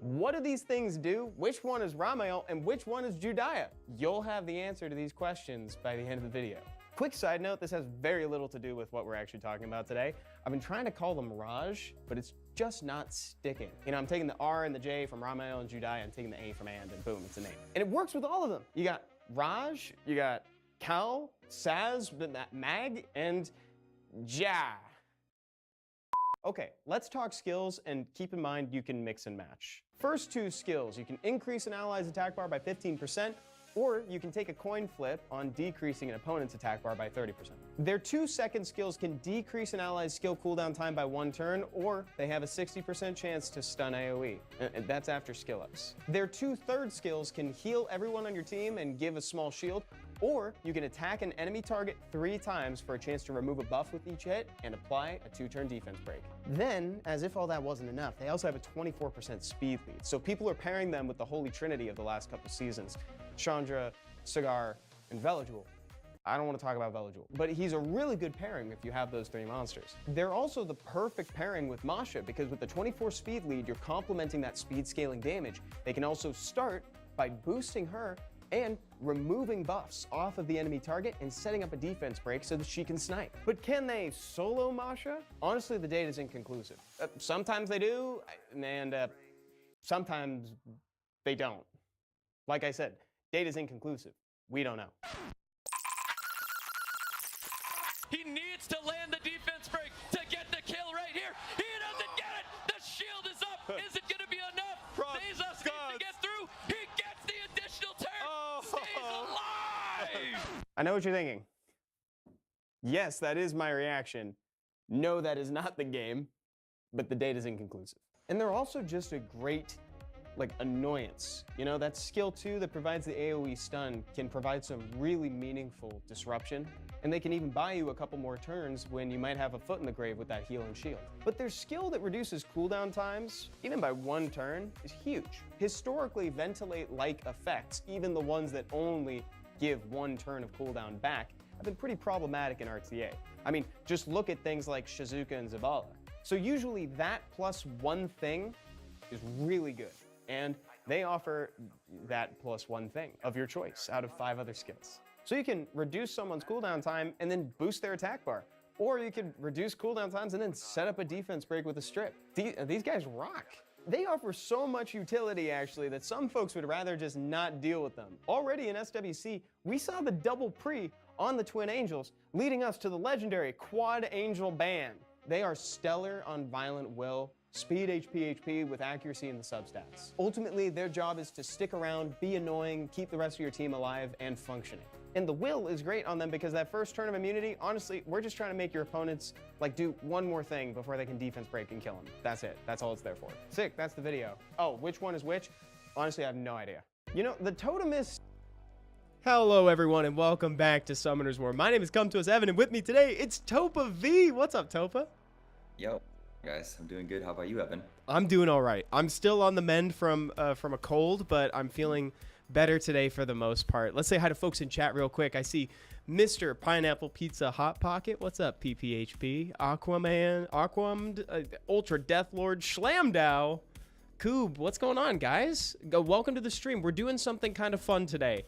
What do these things do? Which one is Ramael and which one is Judaiah? You'll have the answer to these questions by the end of the video. Quick side note, this has very little to do with what we're actually talking about today. I've been trying to call them Raj, but it's just not sticking. You know, I'm taking the R and the J from Ramael and Judaiah and taking the A from and boom, it's a name. And it works with all of them. You got Raj, you got Cal, Saz, Mag, and Ja. Okay, let's talk skills, and keep in mind you can mix and match. First two skills, you can increase an ally's attack bar by 15%, or you can take a coin flip on decreasing an opponent's attack bar by 30%. Their 2-second skills can decrease an ally's skill cooldown time by 1 turn, or they have a 60% chance to stun AoE. And that's after skill ups. Their 2/3 skills can heal everyone on your team and give a small shield, or you can attack an enemy target 3 times for a chance to remove a buff with each hit and apply a 2-turn defense break. Then, as if all that wasn't enough, they also have a 24% speed lead. So people are pairing them with the holy trinity of the last couple seasons. Chandra, Cigar, and Velajuel. I don't want to talk about Velajuel, but he's a really good pairing if you have those 3 monsters. They're also the perfect pairing with Masha, because with the 24 speed lead, you're complementing that speed scaling damage. They can also start by boosting her and removing buffs off of the enemy target and setting up a defense break so that she can snipe. But can they solo Masha? Honestly, the data is inconclusive. Sometimes they do, and sometimes they don't. Like I said, data is inconclusive. We don't know. He needs to land the defense break to get the kill right here. He doesn't get it. The shield is up. Is it going to be enough? Bezos needs to get through. He gets the additional turn. Stays alive. I know what you're thinking. Yes, that is my reaction. No, that is not the game, but the data is inconclusive. And they're also just a great annoyance. You know, that skill 2 that provides the AoE stun can provide some really meaningful disruption, and they can even buy you a couple more turns when you might have a foot in the grave with that heal and shield. But their skill that reduces cooldown times, even by 1 turn, is huge. Historically, ventilate-like effects, even the ones that only give 1 turn of cooldown back, have been pretty problematic in RTA. I mean, just look at things like Shizuka and Zavala. So usually that plus 1 thing is really good. And they offer that plus 1 thing of your choice out of 5 other skills. So you can reduce someone's cooldown time and then boost their attack bar. Or you can reduce cooldown times and then set up a defense break with a strip. These guys rock. They offer so much utility, actually, that some folks would rather just not deal with them. Already in SWC, we saw the double pre on the Twin Angels, leading us to the legendary Quad Angel ban. They are stellar on Violent Will, speed HP with accuracy in the substats. Ultimately, their job is to stick around, be annoying, keep the rest of your team alive and functioning. And the will is great on them because that first turn of immunity, honestly, we're just trying to make your opponents do 1 more thing before they can defense break and kill them. That's it. That's all it's there for. Sick, that's the video. Oh, which one is which? Honestly, I have no idea. You know, the totem is... Hello everyone and welcome back to Summoner's War. My name is Come To Us Evan and with me today, it's TopaV. What's up, Topa? Yo. Guys, I'm doing good. How about you, Evan? I'm doing all right. I'm still on the mend from a cold, but I'm feeling better today for the most part. Let's say hi to folks in chat real quick. I see Mr. Pineapple Pizza Hot Pocket. What's up, PPHP? Aquaman, Ultra Death Lord, Schlamdow, Coob. What's going on, guys? Welcome to the stream. We're doing something kind of fun today.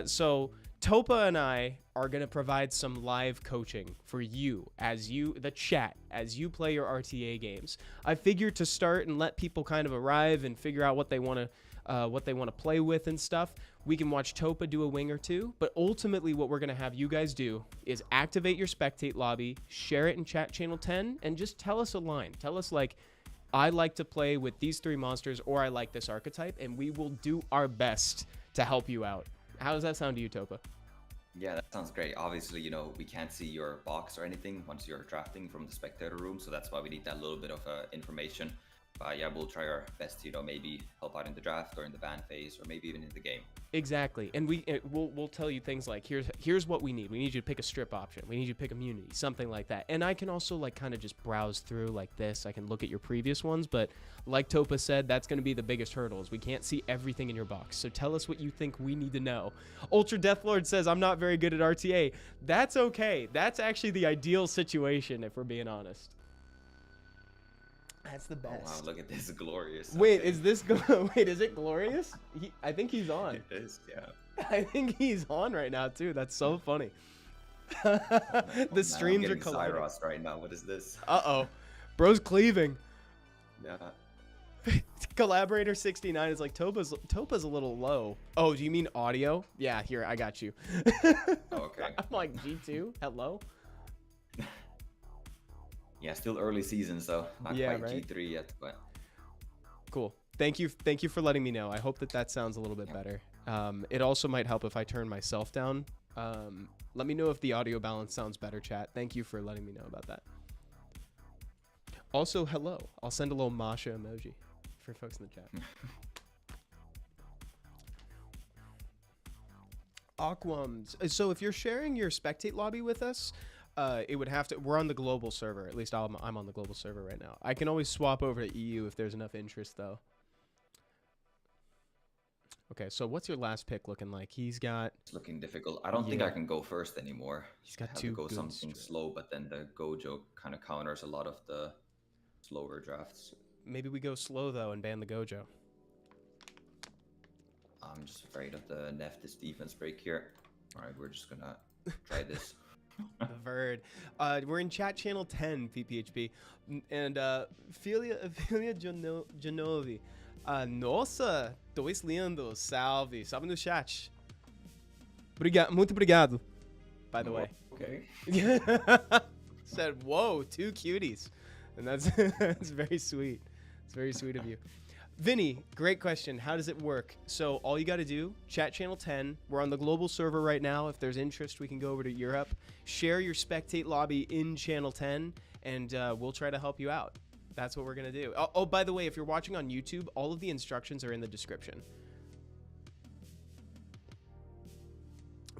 So Topa and I are going to provide some live coaching for you, the chat, as you play your RTA games. I figured to start and let people kind of arrive and figure out what they want to play with and stuff. We can watch Topa do a wing or 2, but ultimately what we're going to have you guys do is activate your Spectate lobby, share it in chat channel 10, and just tell us a line. Tell us I like to play with these 3 monsters, or I like this archetype, and we will do our best to help you out. How does that sound to you, Topa? Yeah, that sounds great. Obviously, you know, we can't see your box or anything once you're drafting from the spectator room, so that's why we need that little bit of information. But yeah, we'll try our best to, you know, maybe help out in the draft or in the ban phase or maybe even in the game. Exactly. And we'll tell you things like, here's what we need. We need you to pick a strip option. We need you to pick immunity, something like that. And I can also kind of just browse through like this. I can look at your previous ones, but like Topa said, that's going to be the biggest hurdles. We can't see everything in your box. So tell us what you think we need to know. Ultra Deathlord says, I'm not very good at RTA. That's okay. That's actually the ideal situation if we're being honest. That's the Oh wow, best. look at this, glorious. Wait, Okay. is this wait, is it glorious? I think he's on. It is, yeah. I think he's on right now too. That's so funny. Oh, The man, streams I'm are getting colliding. Cyros right now. What is this? Uh-oh. Bro's cleaving. Yeah. Collaborator 69 is like, Topa's a little low. Oh, do you mean audio? Yeah, here, I got you. Okay. I'm like, G2? Hello? Yeah, still early season, so not Yeah, quite right? G3 yet, but Cool. Thank you for letting me know. I hope that sounds a little bit better. It also might help if I turn myself down. Let me know if the audio balance sounds better, chat. Thank you for letting me know about that. Also, hello. I'll send a little Masha emoji for folks in the chat. Aquams. So if you're sharing your Spectate lobby with us, it would have to. We're on the global server. At least I'm on the global server right now. I can always swap over to EU if there's enough interest, though. Okay, so what's your last pick looking like? He's got. it's looking difficult. I don't think I can go first anymore. He's got I have two to go good something stri- slow, but then the Gojo kind of counters a lot of the slower drafts. Maybe we go slow though and ban the Gojo. I'm just afraid of the Neftis defense break here. All right, we're just gonna try this. The Verd. We're in chat channel 10, PPHP. And Filia Genovi. Nossa, dois lindos. Salve. Salve no chat. Muito obrigado. By the way. Okay. Said, whoa, 2 cuties. And that's, that's very sweet. It's very sweet of you. Vinny, great question. How does it work? So all you got to do, chat channel 10. We're on the global server right now. If there's interest, we can go over to Europe. Share your Spectate lobby in channel 10, and we'll try to help you out. That's what we're going to do. Oh, by the way, if you're watching on YouTube, all of the instructions are in the description.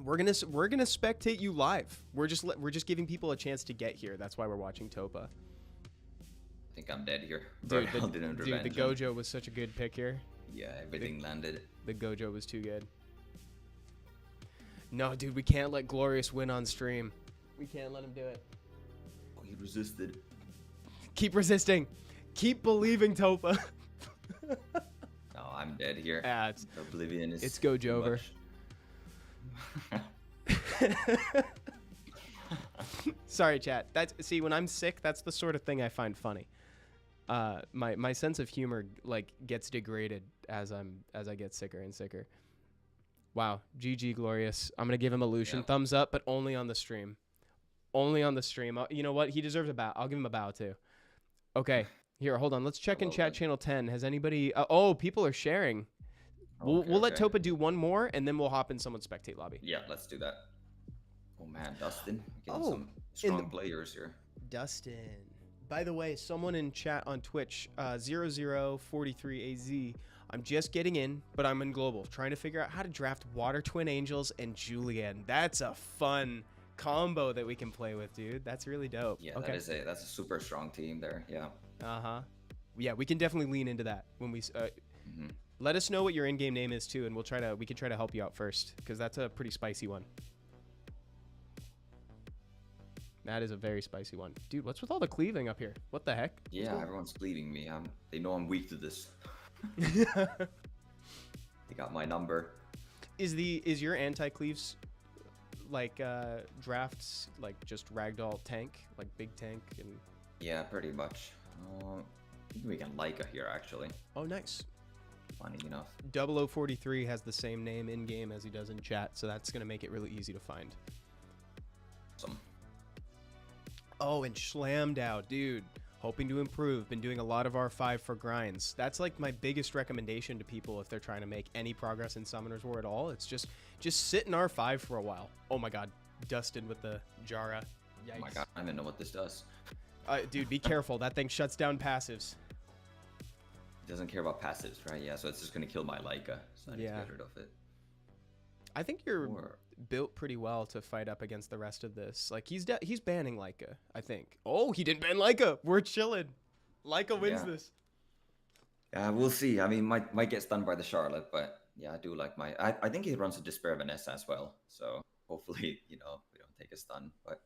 We're gonna spectate you live. We're just giving people a chance to get here. That's why we're watching Topa. I think I'm dead here. Dude, Burnell didn't the revenge him. Gojo was such a good pick here. Yeah, everything landed. The Gojo was too good. No, dude, we can't let Glorious win on stream. We can't let him do it. Oh, he resisted. Keep resisting. Keep believing, Topa. No, I'm dead here. Ah, Oblivion is. it's Gojo too over. much. Sorry, chat. See, when I'm sick, that's the sort of thing I find funny. My sense of humor like gets degraded as I get sicker and sicker. Wow, GG Glorious. I'm gonna give him a Lucian thumbs up, but only on the stream. Only on the stream. You know what? He deserves a bow. I'll give him a bow too. Okay, here, hold on. Let's check in chat channel 10. Has anybody? Oh, people are sharing. We'll let Topa do one more, and then we'll hop in someone's Spectate lobby. Yeah, let's do that. Oh man, Dustin, getting Oh, some strong players here. Dustin. By the way, someone in chat on Twitch, 0043AZ. I'm just getting in, but I'm in global, trying to figure out how to draft Water Twin Angels and Julian. That's a fun combo that we can play with, dude. That's really dope. Yeah, okay. that's a super strong team there. Yeah. Yeah, we can definitely lean into that when we. Let us know what your in-game name is too, and we can try to help you out first, because that's a pretty spicy one. That is a very spicy one. Dude, what's with all the cleaving up here? What the heck? Yeah, everyone's cleaving me. They know I'm weak to this. They got my number. Is your anti-cleaves like drafts like just ragdoll tank, like big tank and? Yeah, pretty much. I think we can Leica here actually. Oh, nice. Funny enough. 0043 has the same name in game as he does in chat, so that's gonna make it really easy to find. Awesome. Oh, and Schlamdow, dude. Hoping to improve. Been doing a lot of R5 for grinds. That's like my biggest recommendation to people if they're trying to make any progress in Summoner's War at all. It's just sit in R5 for a while. Oh my god. Dustin with the Jara. Yikes. Oh my god, I don't know what this does. Dude, be careful. That thing shuts down passives. It doesn't care about passives, right? Yeah, so it's just gonna kill my Leica. So I need to get rid of it. I think you're built pretty well to fight up against the rest of this. Like he's banning Leica, I think. Oh, he didn't ban Leica. We're chilling. Leica wins this. Yeah, we'll see. I mean, might get stunned by the Charlotte, but yeah, I do like I think he runs a Despair Vanessa as well. So hopefully, we don't take a stun. But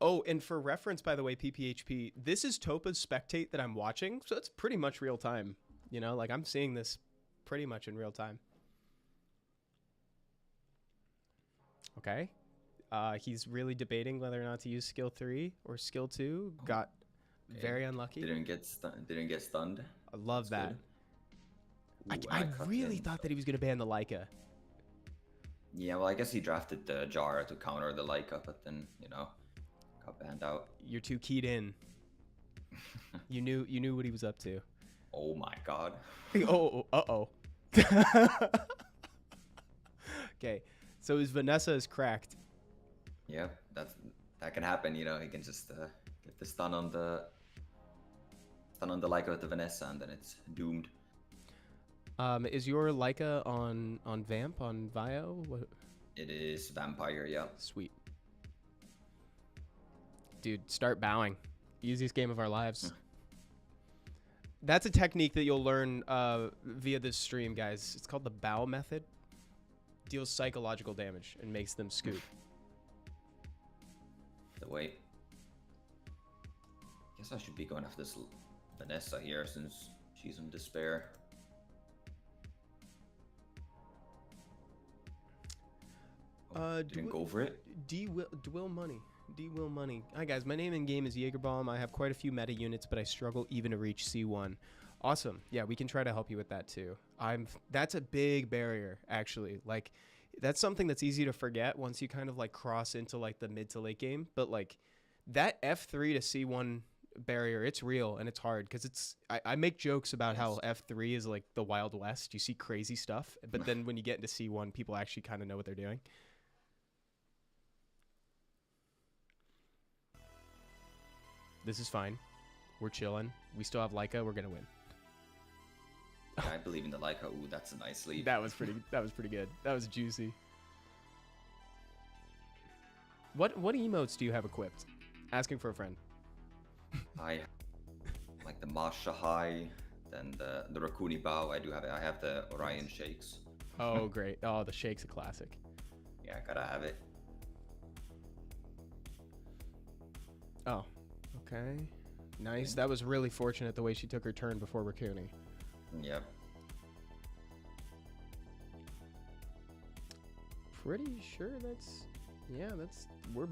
Oh, and for reference, by the way, PPHP, this is Topa's Spectate that I'm watching, so it's pretty much real time. You know, like I'm seeing this pretty much in real time. Okay. He's really debating whether or not to use skill 3 or skill 2. Got very unlucky. Didn't get stunned. I love That's that. good. Ooh, I cut really in. thought that he was going to ban the Leica. Yeah, well, I guess he drafted the Jar to counter the Leica, but then, you know, got banned out. You're too keyed in. You knew what he was up to. Oh my god. Oh, uh-oh. Okay, so his Vanessa is cracked. Yeah, that can happen, you know. He can just get the stun on the Leica with the Vanessa, and then it's doomed. Is your Leica on Vamp, on Vio? What? It is Vampire, yeah. Sweet. Dude, start bowing. Easiest game of our lives. That's a technique that you'll learn via this stream, guys. It's called the bow method. Deals psychological damage and makes them scoot. The wait. Guess I should be going after this Vanessa here since she's in despair. Didn't go for it. Dwill money. D-Will money. Hi guys, my name in game is Jaegerbaum. I have quite a few meta units, but I struggle even to reach C1. Awesome. Yeah, we can try to help you with that too. That's a big barrier, actually. Like, that's something that's easy to forget once you kind of like cross into like the mid to late game. But like that F3 to C1 barrier, it's real and it's hard because it's. I make jokes about how F3 is like the Wild West. You see crazy stuff, but then when you get into C1, people actually kind of know what they're doing. This is fine. We're chilling. We still have Leica. We're gonna win. I believe in the Leica. Ooh, that's a nice lead. That was pretty good. That was juicy. What emotes do you have equipped? Asking for a friend. I like the Masha High, then the Rakuni Bow. I have the Orion Shakes. Oh great. Oh, the Shake's a classic. Yeah, gotta have it. Oh. Okay. Nice. That was really fortunate the way she took her turn before Rakuni. Yep. Pretty sure we're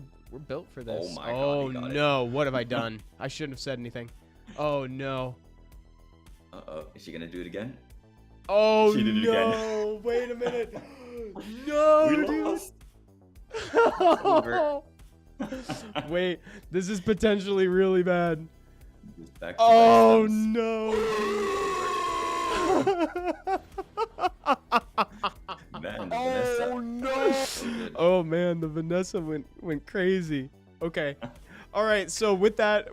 built for this. Oh my god. Oh no, what have I done? I shouldn't have said anything. Oh no. Uh-oh, is she gonna do it again? Oh she did it no, again. Wait a minute. No, we dude. Lost. It's over. Wait, this is potentially really bad. Back to Oh back no. Man, Oh no. So Oh man, the Vanessa went crazy. Okay. All right, so with that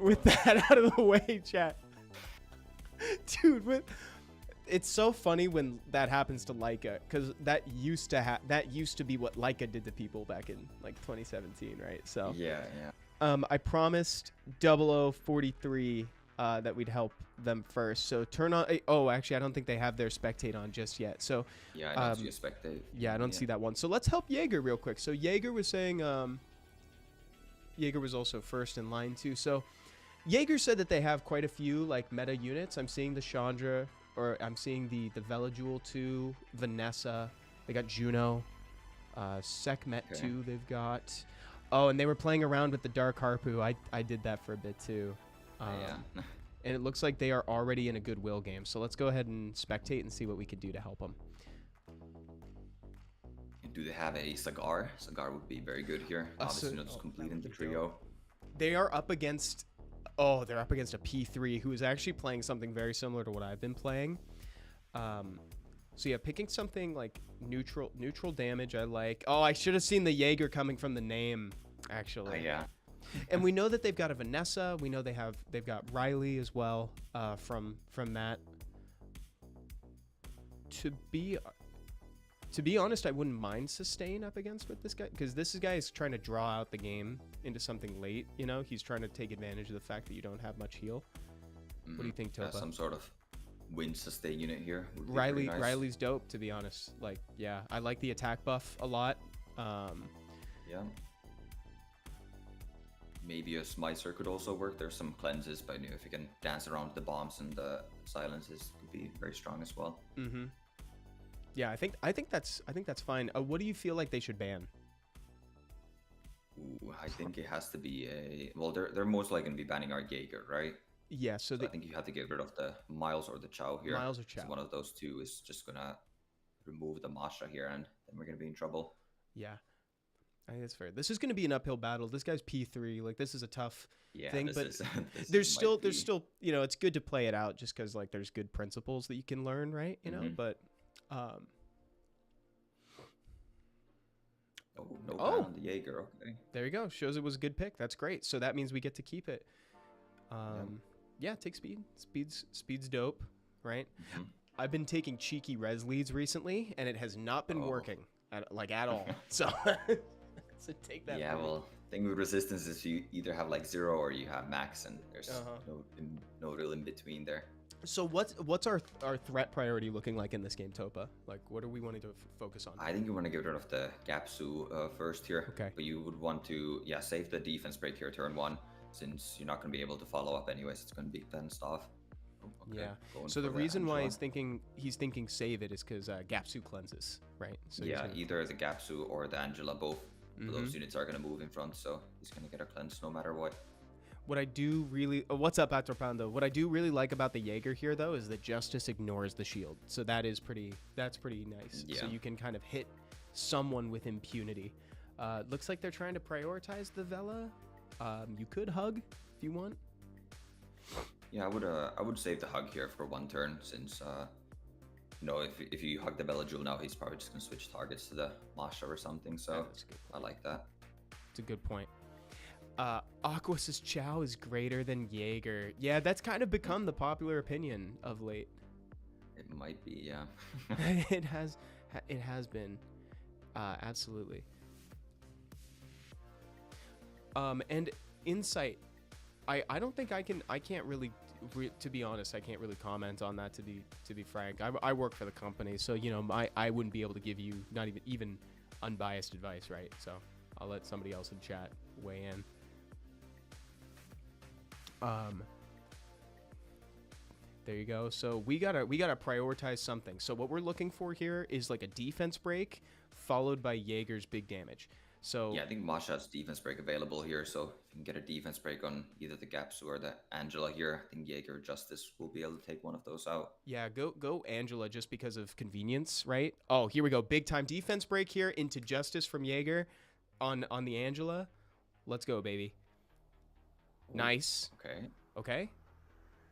out of the way, chat. Dude, it's so funny when that happens to Leica, because that used to be what Leica did to people back in like 2017, right? So yeah. I promised 0043 that we'd help them first. So turn on. Oh, actually, I don't think they have their Spectate on just yet. So Yeah, I don't see a Spectate. yeah, I don't see that one. So let's help Jaeger real quick. So Jaeger was saying, Jaeger was also first in line too. So Jaeger said that they have quite a few like meta units. I'm seeing the Chandra. Or I'm seeing the Velajewel 2, Vanessa. They got Juno. Sekhmet 2 they've got. Oh, and they were playing around with the Dark Harpu. I did that for a bit too. Yeah. And it looks like they are already in a Goodwill game. So let's go ahead and spectate and see what we can do to help them. Do they have a Cigar? Cigar would be very good here. Obviously, just completing the trio. They are up against... Oh, they're up against a P3 who is actually playing something very similar to what I've been playing. So yeah, picking something like neutral damage I like. Oh, I should have seen the Jaeger coming from the name, actually. Yeah. And we know that they've got a Vanessa. We know they've got Riley as well from that. To be honest, I wouldn't mind sustain up against with this guy, because this guy is trying to draw out the game into something late. You know, he's trying to take advantage of the fact that you don't have much heal. What do you think, Topa? Some sort of win sustain unit here. Riley's dope, to be honest. Like, yeah, I like the attack buff a lot. Yeah. maybe a Smicer could also work. There's some cleanses, but if you can dance around the bombs and the silences, could be very strong as well. Mm-hmm. Yeah, I think that's fine. What do you feel like they should ban? Ooh, I think it has to be a. Well, they're most likely going to be banning our Jaeger, right? Yeah, so I think you have to get rid of the Miles or the Chow here. Miles or Chow. So one of those two is just gonna remove the Masha here, and then we're gonna be in trouble. Yeah, I think that's fair. This is gonna be an uphill battle. This guy's P3. Like, this is a tough thing, but there's still you know, it's good to play it out just because like there's good principles that you can learn, right? You know, but no ban on the Jaeger. Okay. There you go. Shows it was a good pick. That's great. So that means we get to keep it. Yeah, take speed. Speed's dope, right? I've been taking cheeky res leads recently, and it has not been working at all. So, so take that. Yeah, well, thing with resistance is you either have like 0 or you have max, and there's no real in between there. So what's our threat priority looking like in this game, Topa? Like, what are we wanting to focus on? I think you want to get rid of the Gapsu first here. Okay. But you would want to save the defense break here turn 1. Since you're not going to be able to follow up anyways, it's going to be fenced off. Okay, yeah. So the reason why he's thinking save it is because Gapsu cleanses, right? So yeah, either the Gapsu or the Angela, both of those units are going to move in front, so he's going to get a cleanse no matter what. What I do really, what's up, Atropando? What I do really like about the Jaeger here, though, is that Justice ignores the shield. So that's pretty nice. Yeah. So you can kind of hit someone with impunity. Looks like they're trying to prioritize the Vela. You could hug if you want. Yeah, I would save the hug here for 1 turn, since you know, if you hug the Bella Jewel now, he's probably just gonna switch targets to the Masha or something. So I like that. It's a good point. Aquas's Chow is greater than Jaeger. Yeah, that's kind of become the popular opinion of late. It might be, yeah. It has been, absolutely. And Insight, I don't think I can't really, to be honest, I can't really comment on that, to be frank. I work for the company, so, you know, I wouldn't be able to give you not even unbiased advice, right? So I'll let somebody else in chat weigh in. There you go. So we gotta prioritize something. So what we're looking for here is like a defense break followed by Jaeger's big damage. So yeah, I think Masha has defense break available here, so if you can get a defense break on either the Gapsu or the Angela here, I think Jaeger or Justice will be able to take one of those out. Yeah, go Angela just because of convenience, right? Oh, here we go. Big time defense break here into Justice from Jaeger on the Angela. Let's go, baby. Ooh, nice. Okay.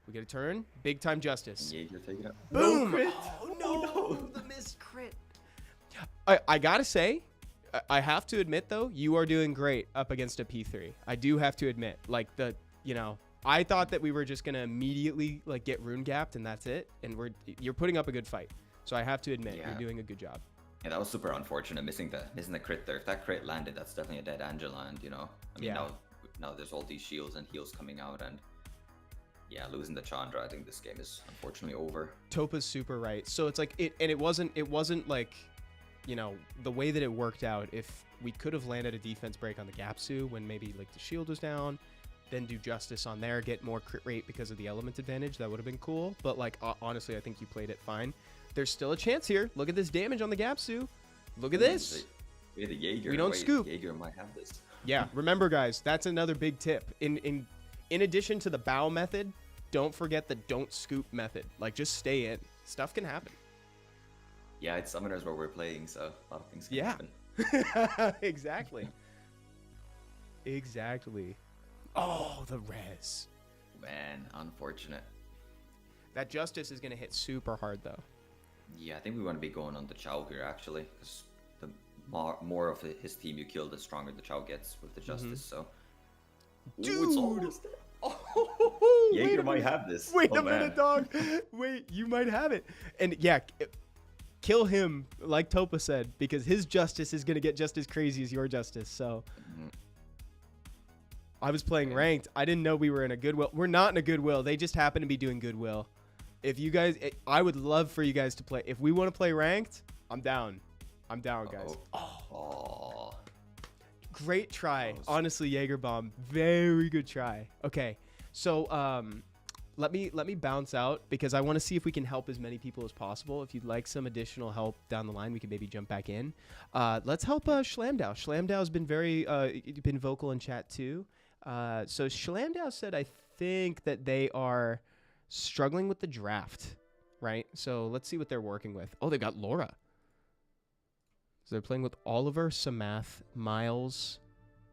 We get a turn. Big time Justice. Jaeger taking it. Boom! No, oh no, the missed crit. I gotta say, I have to admit though, you are doing great up against a P3. I do have to admit, like I thought that we were just gonna immediately like get rune gapped and that's it, and you're putting up a good fight. So I have to admit, you're doing a good job. Yeah, that was super unfortunate, missing the crit there. If that crit landed, that's definitely a dead Angela, and I mean now there's all these shields and heals coming out, and yeah, losing the Chandra, I think this game is unfortunately over. Topa's super right. So it's like it wasn't like, the way that it worked out. If we could have landed a defense break on the Gapsu when maybe like the shield was down, then do Justice on there, get more crit rate because of the element advantage, that would have been cool. But like honestly, I think you played it fine. There's still a chance here. Look at this damage on the Gapsu. Look at this. The Jaeger. We don't scoop. Jaeger might have this. Yeah, remember guys, that's another big tip. In addition to the bow method, don't forget the don't scoop method. Like, just stay in. Stuff can happen. Yeah, it's summoners where we're playing, so a lot of things can happen. Exactly. Exactly. Oh, the res. Man, unfortunate. That Justice is going to hit super hard, though. Yeah, I think we want to be going on the Chow here, actually, because the more of his team you kill, the stronger the Chow gets with the Justice, so... Dude! Ooh, it's almost... Jaeger might have this. Wait a minute, dog. Wait, you might have it. And yeah, kill him, like Topa said, because his Justice is going to get just as crazy as your Justice, so... I was playing ranked. I didn't know we were in a Goodwill. We're not in a Goodwill. They just happen to be doing Goodwill. If you guys... I would love for you guys to play. If we want to play ranked, I'm down. I'm down, guys. Oh. Great try. Honestly, Jaegerbomb. Very good try. Okay. So let me bounce out because I want to see if we can help as many people as possible. If you'd like some additional help down the line, we can maybe jump back in. Let's help Schlamdow. Schlamdow's been been vocal in chat too. So Schlamdow said, I think that they are struggling with the draft, right? So let's see what they're working with. Oh, they got Laura. So they're playing with Oliver, Samath, Miles,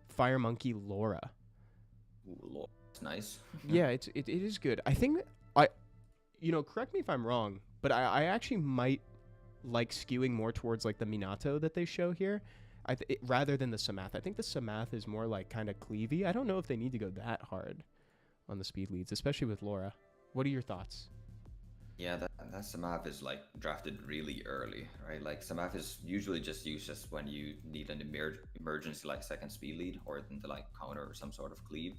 Fire Monkey, Laura. Ooh, that's nice. Yeah, it is good. I think correct me if I'm wrong, but I actually might like skewing more towards like the Minato that they show here, rather than the Samath. I think the Samath is more like kind of cleavy. I don't know if they need to go that hard on the speed leads, especially with Laura. What are your thoughts? Yeah, that Samath is like drafted really early, right? Like Samath is usually just used just when you need an emergency like second speed lead or into like counter or some sort of cleave.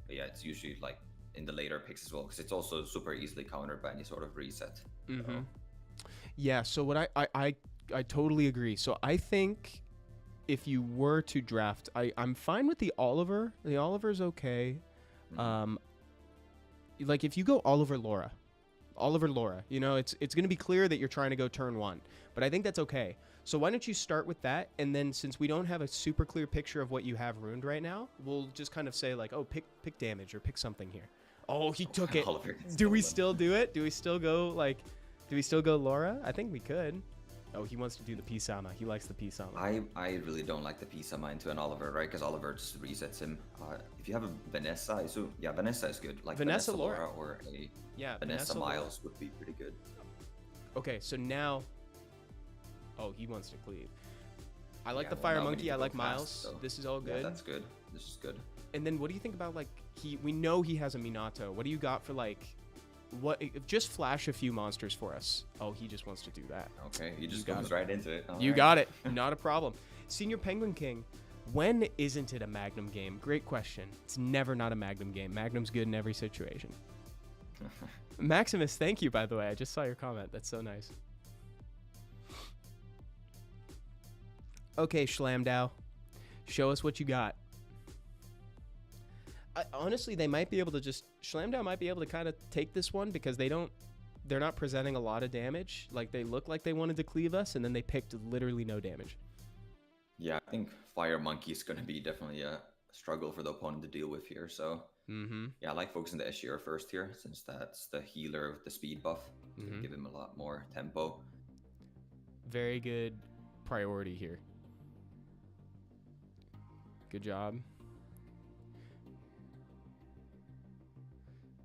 But yeah, it's usually like in the later picks as well because it's also super easily countered by any sort of reset. Mm-hmm. So. Yeah, so what I totally agree. So I think if you were to draft, I'm fine with the Oliver. The Oliver's okay. Mm-hmm. Like if you go Oliver Laura, it's going to be clear that you're trying to go turn 1, but I think that's okay. So why don't you start with that, and then since we don't have a super clear picture of what you have ruined right now, we'll just kind of say like, oh, pick damage or pick something here. Oh, he took it. Do we still do it? Do we still go Laura? I think we could. Oh, he wants to do the Pisama. He likes the Pisama. I really don't like the Pisama into an Oliver, right? Because Oliver just resets him. If you have a Vanessa, I assume, yeah, Vanessa is good. Like Vanessa Laura or a Vanessa Miles would be pretty good. Okay, so now, oh, he wants to cleave. I like the Fire Monkey. I like Miles. So. This is all good. Yeah, that's good. This is good. And then what do you think about like we know he has a Minato. What do you got for like? Just flash a few monsters for us. Oh, he just wants to do that. Okay, he just goes right into it. You got it. Not a problem. Senior Penguin King, when isn't it a Magnum game? Great question. It's never not a Magnum game. Magnum's good in every situation. Maximus, thank you, by the way. I just saw your comment. That's so nice. Okay, Schlamdow, show us what you got. Honestly, they might be able to Schlamdow might be able to kind of take this one because they're not presenting a lot of damage. Like they look like they wanted to cleave us and then they picked literally no damage. Yeah, I think Fire Monkey is going to be definitely a struggle for the opponent to deal with here. So yeah, I like focusing the Eshir first here since that's the healer with the speed buff to give him a lot more tempo. Very good priority here. Good job.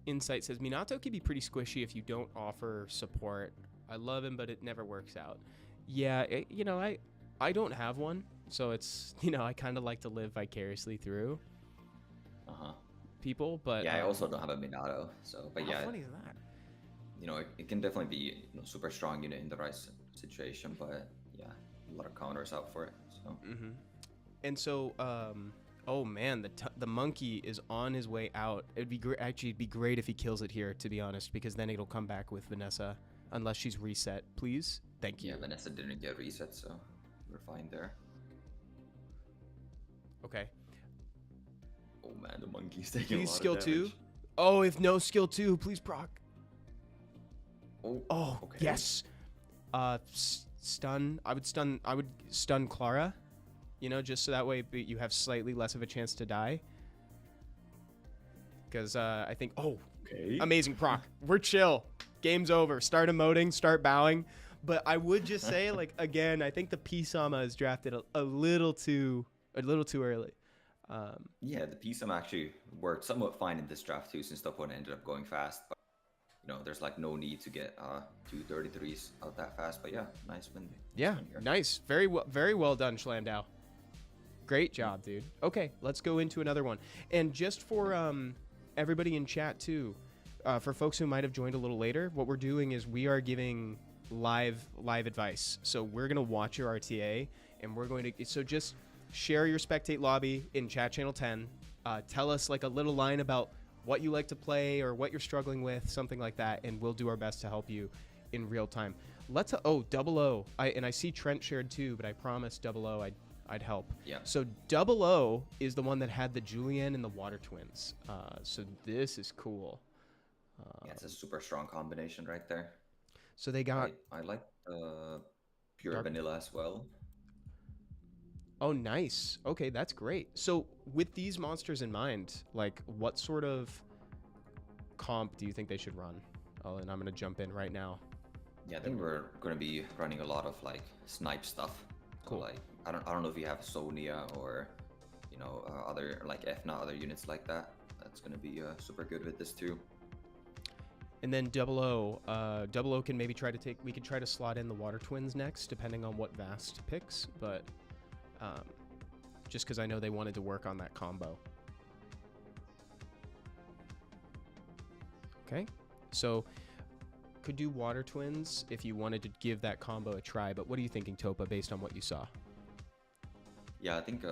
Insight says, Minato can be pretty squishy if you don't offer support. I love him, but it never works out. Yeah, I don't have one, so it's, I kind of like to live vicariously through people, but... Yeah, I also don't have a Minato, so, but yeah. How funny is that? It can definitely be super strong unit in the right situation, but yeah, a lot of counters out for it, so... And so, oh man, the monkey is on his way out. It'd be great if he kills it here, to be honest, because then it'll come back with Vanessa, unless she's reset. Please, thank you. Yeah, Vanessa didn't get reset, so we're fine there. Okay. Oh man, the monkey's taking please a lot skill of damage. 2. Oh, if no skill 2, please proc. Oh, okay. Yes. Stun. I would stun Clara. Just so that way you have slightly less of a chance to die. Because I think, okay. Amazing proc. We're chill. Game's over. Start emoting, start bowing. But I would just say, like, again, I think the Pisama is drafted a little too early. Yeah, the Pisama actually worked somewhat fine in this draft too, since the opponent ended up going fast. But there's like no need to get 233s out that fast. But yeah, nice win. Yeah, nice. Very well done, Schlamdow. Great job, dude. Okay, let's go into another one. And just for everybody in chat too, for folks who might have joined a little later, what we're doing is we are giving live advice. So we're gonna watch your RTA, and we're going to just share your Spectate lobby in chat channel 10. Tell us like a little line about what you like to play or what you're struggling with, something like that, and we'll do our best to help you in real time. Let's Double O. I see Trent shared too, but I promised Double O I'd help. Yeah. So Double O is the one that had the Julienne and the Water Twins. So this is cool. Yeah, it's a super strong combination right there. So they got... I like pure Dark vanilla as well. Oh, nice. Okay, that's great. So with these monsters in mind, like what sort of comp do you think they should run? Oh, and I'm going to jump in right now. Yeah, I think we're going to be running a lot of like snipe stuff. Cool. So, like I don't know if you have Sonia or other like Efna, other units like that. That's going to be super good with this too. And then Double O can maybe we could try to slot in the Water Twins next, depending on what Vast picks, but just because I know they wanted to work on that combo. Okay, so could do Water Twins if you wanted to give that combo a try, but what are you thinking, Topa, based on what you saw? Yeah, I think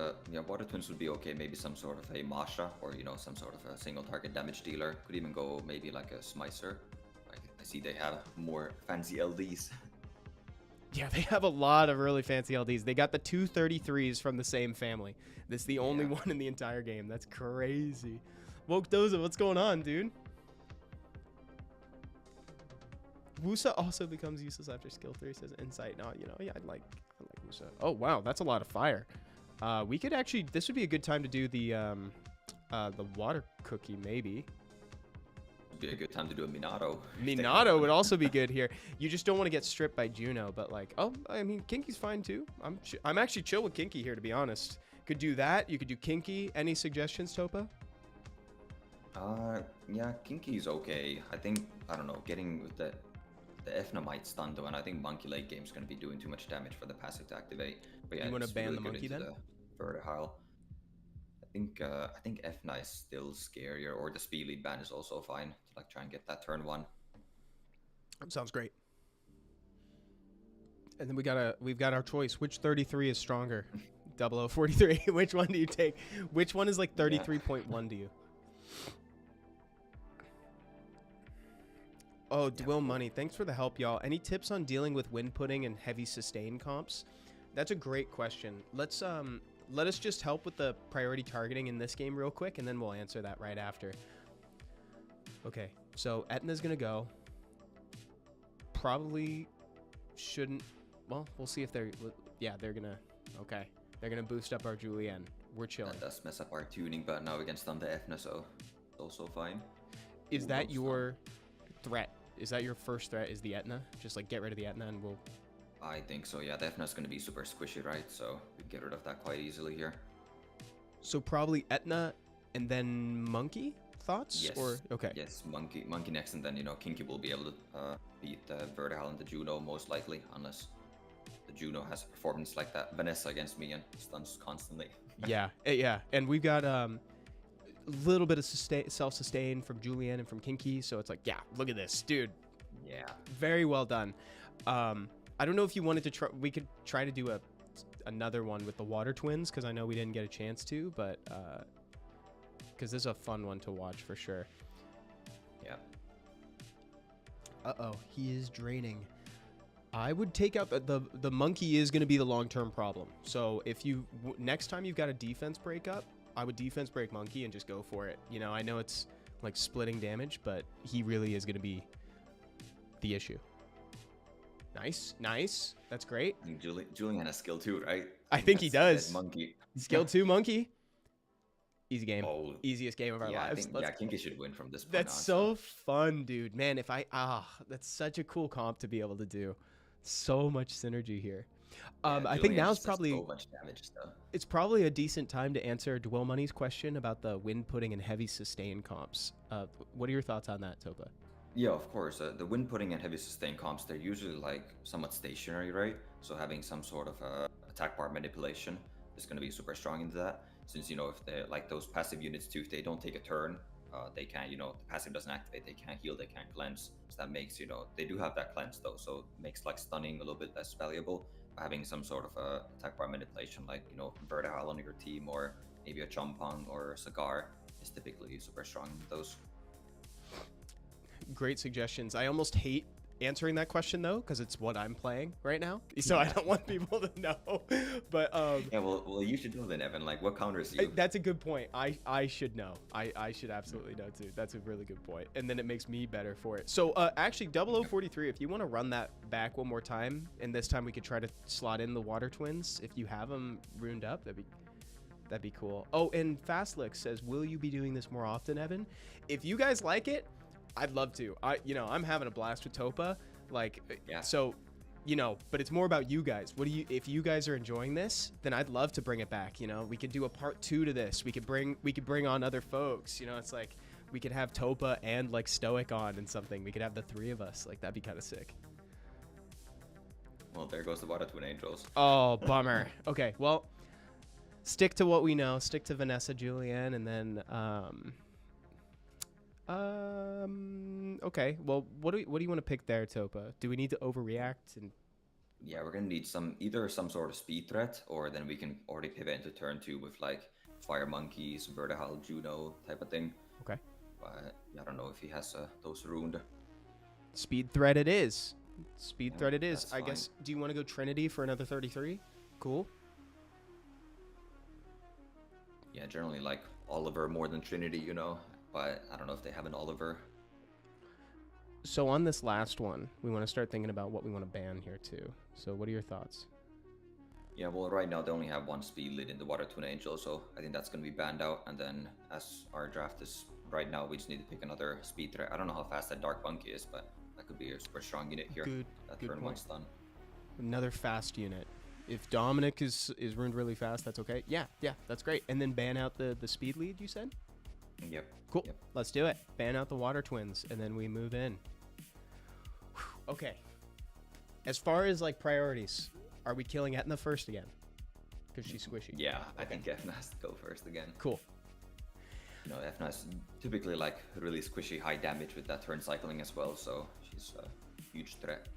Water Twins would be okay. Maybe some sort of a Masha or some sort of a single target damage dealer. Could even go maybe like a Smicer. I see they have more fancy LDs. Yeah, they have a lot of really fancy LDs. They got the 233s from the same family. This is the only one in the entire game. That's crazy. Woke Doza, what's going on, dude? Wusa also becomes useless after skill 3, says Insight. No, yeah, I like Wusa. Oh, wow, that's a lot of fire. We could actually, this would be a good time to do the water cookie, maybe. Be a good time to do a Minato. Minato would also be good here. You just don't want to get stripped by Juno, but like, oh, I mean, Kinky's fine too. I'm actually chill with Kinky here, to be honest. Could do that. You could do Kinky. Any suggestions, Topa? Yeah, Kinky's okay. I think, I don't know, getting with the Efna might stun though, and I think Monkey late game's going to be doing too much damage for the passive to activate. But yeah, you want to ban the Monkey then? Vertihile. I think Efna is still scarier, or the speed lead ban is also fine to like try and get that turn 1. Sounds great. And then we've got our choice. Which 33 is stronger? 0043. Which one do you take? Which one is like 33.1 to you? Oh, Dwill Money, thanks for the help, y'all. Any tips on dealing with wind pudding and heavy sustain comps? That's a great question. Let us just help with the priority targeting in this game real quick, and then we'll answer that right after. Okay, so Etna's gonna go. Probably shouldn't. Well, we'll see if they're. Yeah, they're gonna. Okay, they're gonna boost up our Julienne. We're chilling. That does mess up our tuning, but now we can stun the Efna, so it's also fine. Is that your threat? Is that your first threat? Is the Etna? Just like get rid of the Etna and we'll. I think so, yeah. The Efna's going to be super squishy, right? So we get rid of that quite easily here. So probably Etna and then Monkey? Thoughts? Yes. Or okay. Yes, Monkey next, and then Kinky will be able to beat the Vertihile and the Juno most likely, unless the Juno has a performance like that Vanessa against me and stuns constantly. Yeah, and we've got a little bit of self-sustain from Julienne and from Kinky, so it's like, yeah, look at this, dude. Yeah. Very well done. I don't know if you wanted to try. We could try to do another one with the Water Twins, because I know we didn't get a chance to, but because this is a fun one to watch for sure. Yeah. Uh-oh, he is draining. I would take out the Monkey is going to be the long-term problem. So if you next time you've got a defense breakup, I would defense break Monkey and just go for it. I know it's like splitting damage, but he really is going to be the issue. Nice. That's great. I think Julian has skill 2, right? I think he does. Monkey. Skill 2 Monkey. Easy game. Oh, Easiest game of our lives. I think Kinky should win from this point That's on, so fun, dude. Man, that's such a cool comp to be able to do. So much synergy here. I think now's probably so much damage stuff. It's probably a decent time to answer Dwell Money's question about the wind pudding and heavy sustain comps. What are your thoughts on that, Topa? Yeah, of course. The wind pudding and heavy sustain comps, they're usually like somewhat stationary, right? So having some sort of attack bar manipulation is going to be super strong into that. Since, if they like those passive units too, if they don't take a turn, they can't, the passive doesn't activate, they can't heal, they can't cleanse. So that makes, they do have that cleanse though. So it makes like stunning a little bit less valuable. Having some sort of attack bar manipulation, like, Vertihile on your team, or maybe a Chompong or a Cigar is typically super strong in those. Great suggestions. I almost hate answering that question though, because it's what I'm playing right now. So I don't want people to know. But yeah, well, you should know then, Evan. Like, what counters you? that's a good point. I should know. I should absolutely know too. That's a really good point. And then it makes me better for it. So actually, 0043, if you want to run that back one more time, and this time we could try to slot in the water twins. If you have them runed up, that'd be cool. Oh, and Fastlick says, will you be doing this more often, Evan? If you guys like it, I'd love to. I'm having a blast with Topa. Like, yeah. So, but it's more about you guys. If you guys are enjoying this, then I'd love to bring it back. We could do a part 2 to this. We could bring on other folks. It's like we could have Topa and like Stoic on and something. We could have the 3 of us. Like, that'd be kind of sick. Well, there goes the Water Twin Angels. Oh, bummer. Okay, well, stick to what we know. Stick to Vanessa, Julianne, and then okay. Well, what do you want to pick there, Topa? Do we need to overreact? And yeah, we're gonna need either some sort of speed threat, or then we can already pivot into turn 2 with like Fire Monkeys, Vertihal, Juno type of thing. Okay. But I don't know if he has those ruined. Speed threat it is. Speed threat it is. I fine. guess. Do you want to go Trinity for another 33? Cool. Yeah, generally like Oliver more than Trinity, but I don't know if they have an Oliver. So on this last one, we want to start thinking about what we want to ban here too. So what are your thoughts? Yeah, well, right now they only have 1 speed lead in the Water Twin Angel, so I think that's going to be banned out. And then as our draft is right now, we just need to pick another speed threat. I don't know how fast that Dark Monkey is, but that could be a super strong unit here. Good turn point. 1 stun. Another fast unit. If Dominic is ruined really fast, that's okay. Yeah, that's great. And then ban out the speed lead, you said? Yep. Cool. Yep. Let's do it. Ban out the Water Twins, and then we move in. Whew. Okay. As far as like priorities, are we killing Etna first again? Because she's squishy. Yeah, I think Efna has to go first again. Cool. Efna is typically like really squishy, high damage with that turn cycling as well, so she's a huge threat.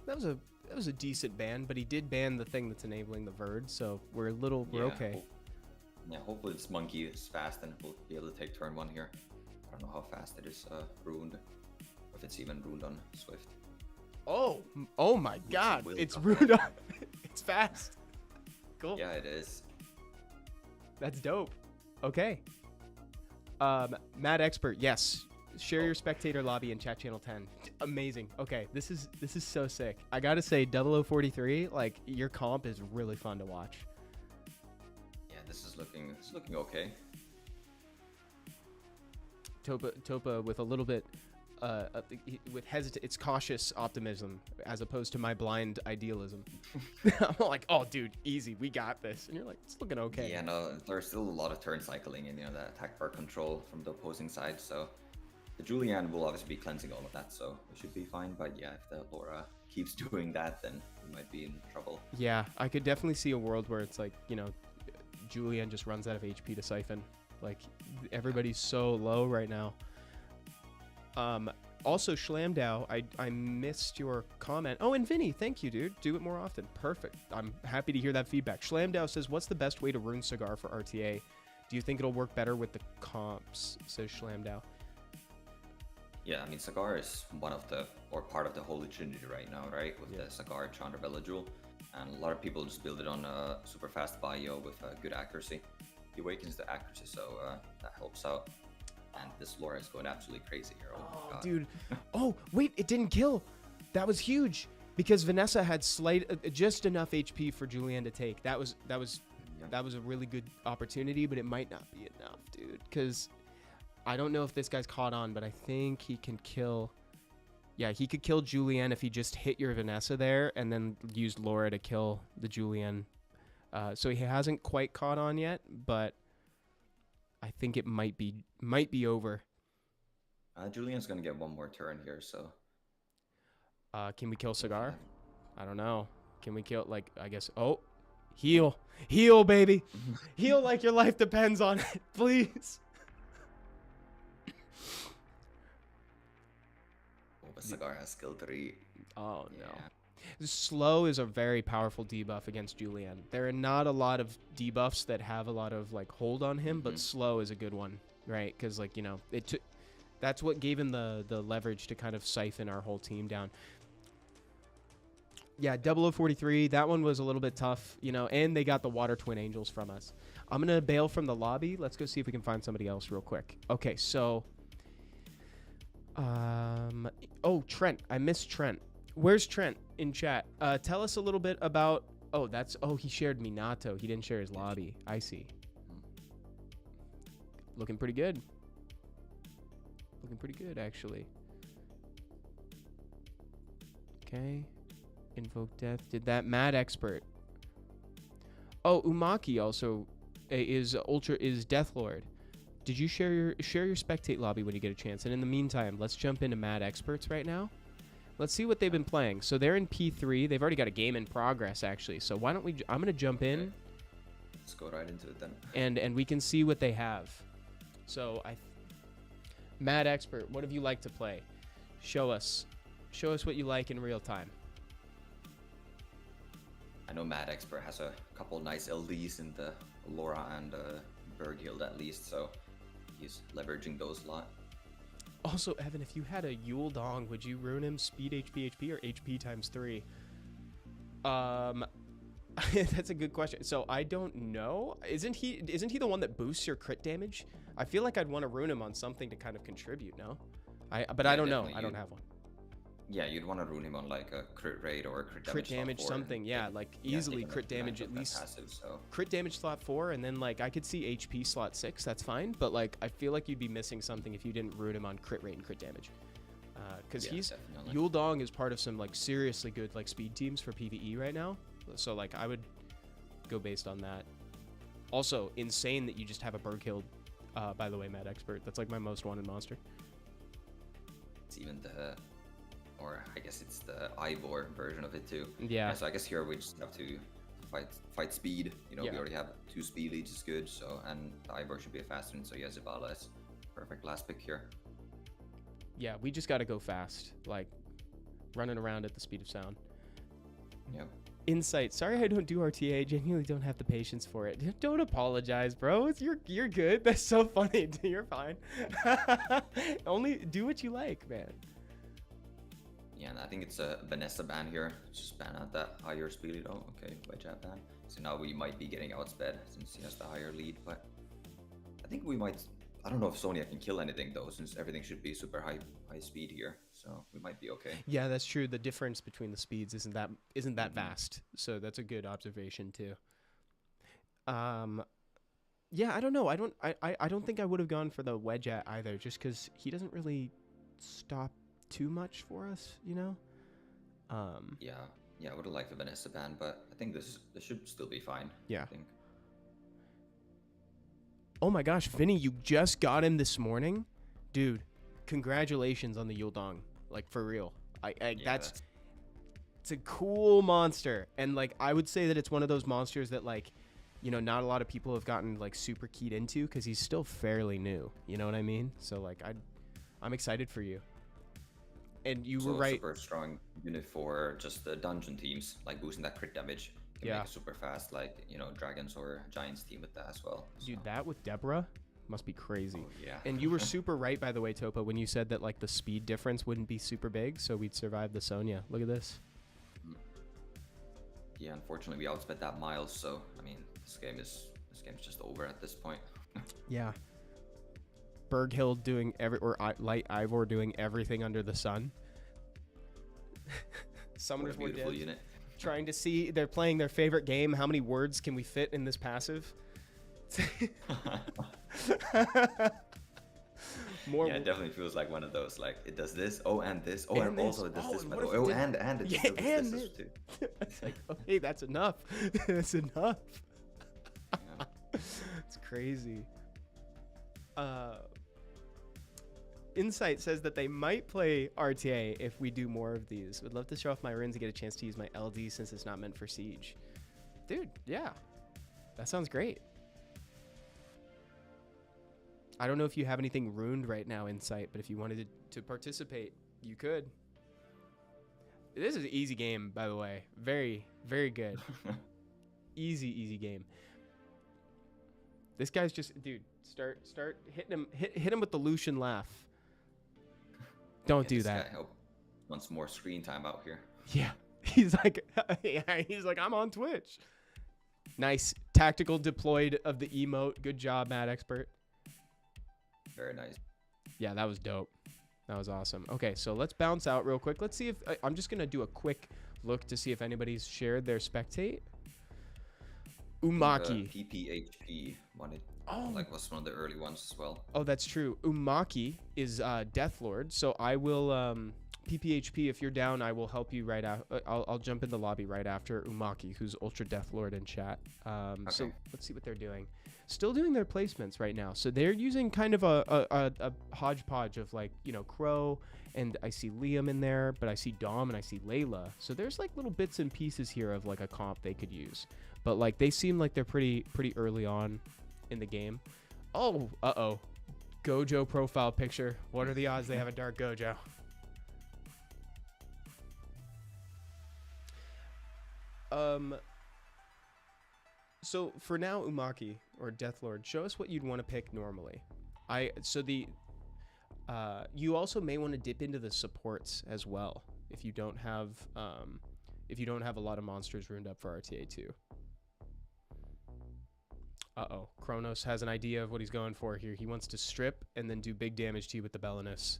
That was a decent ban, but he did ban the thing that's enabling the Verd, so we're okay. Hopefully this monkey is fast and we'll be able to take turn 1 here. I don't know how fast it is ruined, or if it's even ruined on Swift. Oh my God! It's ruined on. It's fast. Cool. Yeah, it is. That's dope. Okay. Mad Expert, yes. Share your spectator lobby in chat channel 10. Amazing. Okay, this is so sick. I gotta say, 0043, like your comp is really fun to watch. Yeah, this is looking okay. Topa with a little bit it's cautious optimism as opposed to my blind idealism. I'm like, oh dude, easy, we got this, and you're like, it's looking okay. Yeah, no, there's still a lot of turn cycling and that attack bar control from the opposing side, so the Julianne will obviously be cleansing all of that, so we should be fine. But yeah, if the Laura keeps doing that, then we might be in trouble. Yeah, I could definitely see a world where it's like, Julianne just runs out of HP to siphon. Like, everybody's so low right now. Also, Schlamdow, I missed your comment. Oh, and Vinny, thank you, dude. Do it more often. Perfect. I'm happy to hear that feedback. Schlamdow says, what's the best way to rune Cigar for RTA? Do you think it'll work better with the comps? Says Schlamdow. Yeah, I mean, Cigar is part of the Holy Trinity right now, right? With the Cigar Chandra Bella Jewel. And a lot of people just build it on a super fast bio with good accuracy. He awakens the accuracy, so that helps out. And this Laura is going absolutely crazy here. Oh my God. Dude. Oh, wait, it didn't kill. That was huge because Vanessa had just enough HP for Julianne to take. That was a really good opportunity, but it might not be enough, dude. Because I don't know if this guy's caught on, but I think he can kill. Yeah, he could kill Julianne if he just hit your Vanessa there and then used Laura to kill the Julianne. So he hasn't quite caught on yet, but I think it might be over. Julianne's gonna get 1 more turn here, so. Can we kill Cigar? I don't know. Can we kill, like, I guess, oh, heal, baby. Heal like your life depends on it, please. Oh, but Cigar has skill 3. Oh, no. Slow is a very powerful debuff against Julianne. There are not a lot of debuffs that have a lot of like hold on him, but slow is a good one, right? Because like it took That's what gave him the leverage to kind of siphon our whole team down. Yeah, 0043, that one was a little bit tough, you know, and they got the Water Twin Angels from us. I'm going to bail from the lobby. Let's go see if we can find somebody else real quick. Okay, so... oh, Trent. I missed Trent. Where's Trent in chat? Tell us a little bit about... Oh, he shared Minato. He didn't share his lobby. I see. Looking pretty good. Looking pretty good, actually. Okay. Invoke Death. Did that. Mad Expert. Oh, Umaki also is Deathlord. Did you share your Spectate lobby when you get a chance? And in the meantime, let's jump into Mad Experts right now. Let's see what they've been playing. So they're in P3. They've already got a game in progress, actually. So why don't we... I'm going to jump in. Okay. Let's go right into it then. And we can see what they have. So Mad Expert, what have you liked to play? Show us what you like in real time. I know Mad Expert has a couple nice LDs in the Laura and Berg Guild at least, so he's leveraging those a lot. Also, Evan, if you had a Yule Dong, would you ruin him speed HP or HP times 3? That's a good question. So I don't know. Isn't he the one that boosts your crit damage? I feel like I'd want to ruin him on something to kind of contribute, no? But yeah, I don't know. I don't have one. Yeah, you'd want to ruin him on like a crit rate or a crit damage something. Yeah, like easily crit damage at least. Passive, so. Crit damage slot 4, and then like I could see HP slot 6. That's fine. But like I feel like you'd be missing something if you didn't ruin him on crit rate and crit damage. Because Yule Dong is part of some like seriously good like speed teams for PvE right now. So like I would go based on that. Also insane that you just have a Berg Guild. By the way, Mad Expert. That's like my most wanted monster. It's even or I guess it's the Ivor version of it too. Yeah. So I guess here we just have to fight speed. You know, we already have 2 speed leads is good. So and the Ivor should be a faster one. So yeah, Zavala is perfect last pick here. Yeah, we just got to go fast, like running around at the speed of sound. Yep. Insight. Sorry I don't do RTA. I genuinely don't have the patience for it. Don't apologize, bro. You're good. That's so funny. You're fine. Only do what you like, man. Yeah, and I think it's a Vanessa ban here. Just ban out that higher speed lead. Oh, okay, wedge out ban. So now we might be getting outsped since he has the higher lead, but I think we might. I don't know if Sonya can kill anything though, since everything should be super high speed here. So we might be okay. Yeah, that's true. The difference between the speeds isn't that vast. So that's a good observation too. Yeah, I don't know. I don't think I would have gone for the wedge at either, just because he doesn't really stop too much for us, you know. Yeah, I would have liked the Vanessa ban, but I think this should still be fine. Yeah. I think. Oh my gosh, Vinny, you just got him this morning, dude. Congratulations on the Yule Dong, like for real. It's a cool monster, and like I would say that it's one of those monsters that like, you know, not a lot of people have gotten like super keyed into because he's still fairly new. You know what I mean? So like I'm excited for you. And you were right. Super strong unit for just the dungeon teams, like boosting that crit damage. Can make it super fast, like, you know, dragons or giants team with that as well. Dude, that with Deborah must be crazy. Oh, yeah. And you were super right, by the way, Topa, when you said that like the speed difference wouldn't be super big, so we'd survive the Sonya. Look at this. Yeah, unfortunately we outsped that Miles, so I mean this game's just over at this point. Yeah. Berghild doing Light Ivor doing everything under the sun. Summoners What a beautiful unit. Trying to see, they're playing their favorite game. How many words can we fit in this passive? Yeah, it definitely feels like one of those, like it does this, oh, and this, oh, and also it does this, by the way, oh, and it does this too. It's like, okay, that's enough. That's enough. Yeah. It's crazy. Insight says that they might play RTA if we do more of these. Would love to show off my runes and get a chance to use my LD since it's not meant for siege. Dude, yeah. That sounds great. I don't know if you have anything ruined right now, Insight, but if you wanted to participate, you could. This is an easy game, by the way. Very, very good. Easy game. This guy's just, dude, start hitting him, hit him with the Lucian laugh. Don't do that. This guy wants more screen time out here. Yeah. He's like, I'm on Twitch. Nice. Tactical deployed of the emote. Good job, Mad Expert. Very nice. Yeah, that was dope. That was awesome. Okay, so let's bounce out real quick. Let's see if I'm just going to do a quick look to see if anybody's shared their Spectate. Umaki. PPHP wanted. Oh, like was one of the early ones as well. Oh, that's true. Umaki is Deathlord, so I will PPHP. If you're down, I will help you right after. I'll jump in the lobby right after Umaki, who's Ultra Deathlord in chat. Okay. So let's see what they're doing. Still doing their placements right now. So they're using kind of a hodgepodge of like, you know, Crow, and I see Liam in there, but I see Dom and I see Layla. So there's like little bits and pieces here of like a comp they could use, but like they seem like they're pretty early on in the game. Oh, Gojo profile picture. What are the odds they have a dark Gojo? So for now, Umaki or Deathlord, show us what you'd want to pick normally. You also may want to dip into the supports as well if you don't have a lot of monsters ruined up for RTA 2. Kronos has an idea of what he's going for here. He wants to strip and then do big damage to you with the Belinus.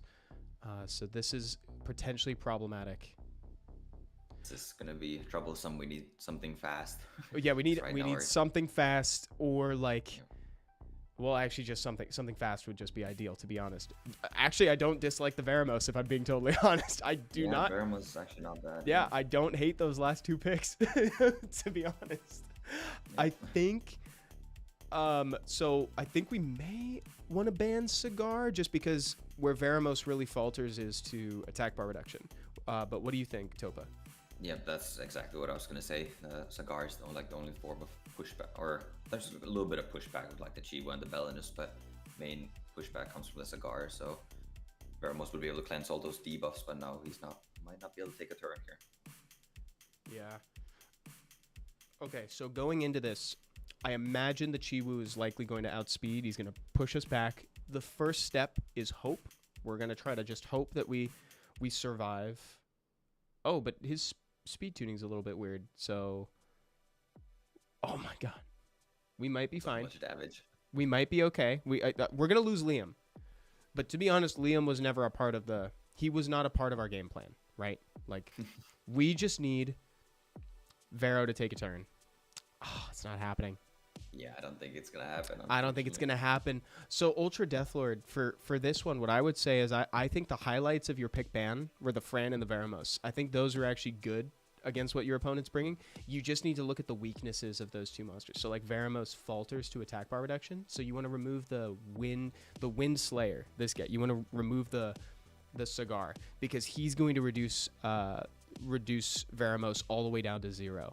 So this is potentially problematic. This is gonna be troublesome. We need something fast. Yeah, we need something fast, or like, well, actually, just something fast would just be ideal, to be honest. Actually, I don't dislike the Veramos, if I'm being totally honest. I do not. Veramos is actually not bad. Yeah, I don't hate those last two picks, to be honest. Yeah. I think. So I think we may want to ban Cigar just because where Veramos really falters is to attack bar reduction. But what do you think, Topa? Yeah, that's exactly what I was gonna say. Cigar is the only form of pushback, or there's a little bit of pushback with like the Chiwa and the Belinus, but main pushback comes from the Cigar. So Veramos would be able to cleanse all those debuffs, but now might not be able to take a turn here. Yeah. Okay, so going into this, I imagine the Chiwu is likely going to outspeed. He's going to push us back. The first step is hope. We're going to try to just hope that we survive. Oh, but his speed tuning's a little bit weird. So, oh my god, we might be fine. Much damage. We might be okay. We're going to lose Liam. But to be honest, Liam was never a part of he was not a part of our game plan, right? Like, we just need Vero to take a turn. Oh, it's not happening. Yeah, I don't think it's gonna happen. I don't think it's gonna happen. So Ultra Deathlord, for this one, what I would say is I think the highlights of your pick ban were the Fran and the Veramos. I think those are actually good against what your opponent's bringing. You just need to look at the weaknesses of those two monsters. So like Veramos falters to attack bar reduction. So you want to remove the Wind Slayer. This guy. You want to remove the Cigar because he's going to reduce Veramos all the way down to 0.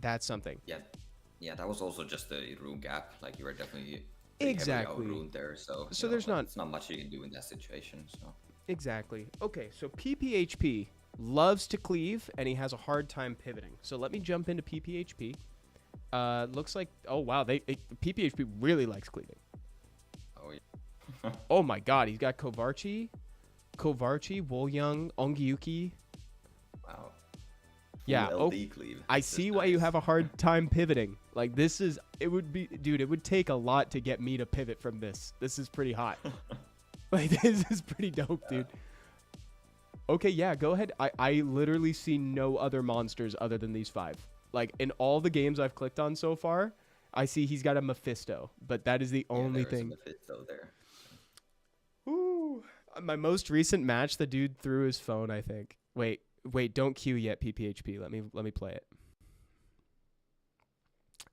That's something. Yeah, that was also just a rune gap. Like you were definitely exactly ruined there. So there's not much you can do in that situation. So exactly. Okay, so PPHP loves to cleave and he has a hard time pivoting. So let me jump into PPHP. Looks like PPHP really likes cleaving. Oh yeah. Oh my god, he's got Kovarchi, Wolyung, Ongyuki. Wow. Yeah, I see why you have a hard time pivoting. Like it would take a lot to get me to pivot from this. This is pretty hot. Like this is pretty dope, dude. Okay, yeah, go ahead. I literally see no other monsters other than these 5. Like in all the games I've clicked on so far, I see he's got a Mephisto, but that is the only thing. There's a Mephisto there. Ooh, my most recent match, the dude threw his phone, I think. Wait, don't queue yet, PPHP. Let me play it.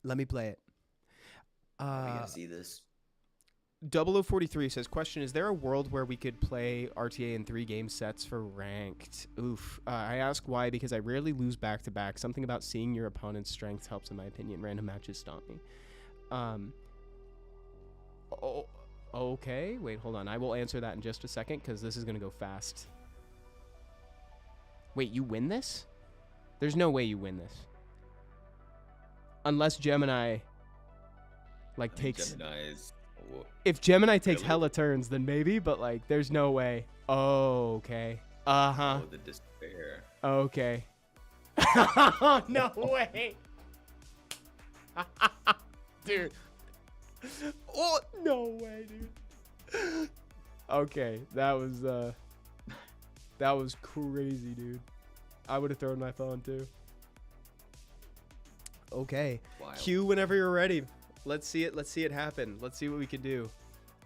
Let me play it. We gotta see this. 0043 says, question, is there a world where we could play RTA in 3 game sets for ranked? Oof. I ask why because I rarely lose back-to-back. Something about seeing your opponent's strength helps in my opinion. Random matches stomp me. Okay. Wait, hold on. I will answer that in just a second because this is going to go fast. Wait, you win this? There's no way you win this. Unless Gemini, takes... Gemini is If Gemini takes hella turns, then maybe, but like, there's no way. Oh, okay. Oh, the despair. Okay. No way. Dude. Oh, no way, dude. Okay, that was crazy, dude. I would have thrown my phone too. Okay. Wild. Q whenever you're ready. Let's see it happen. Let's see what we can do.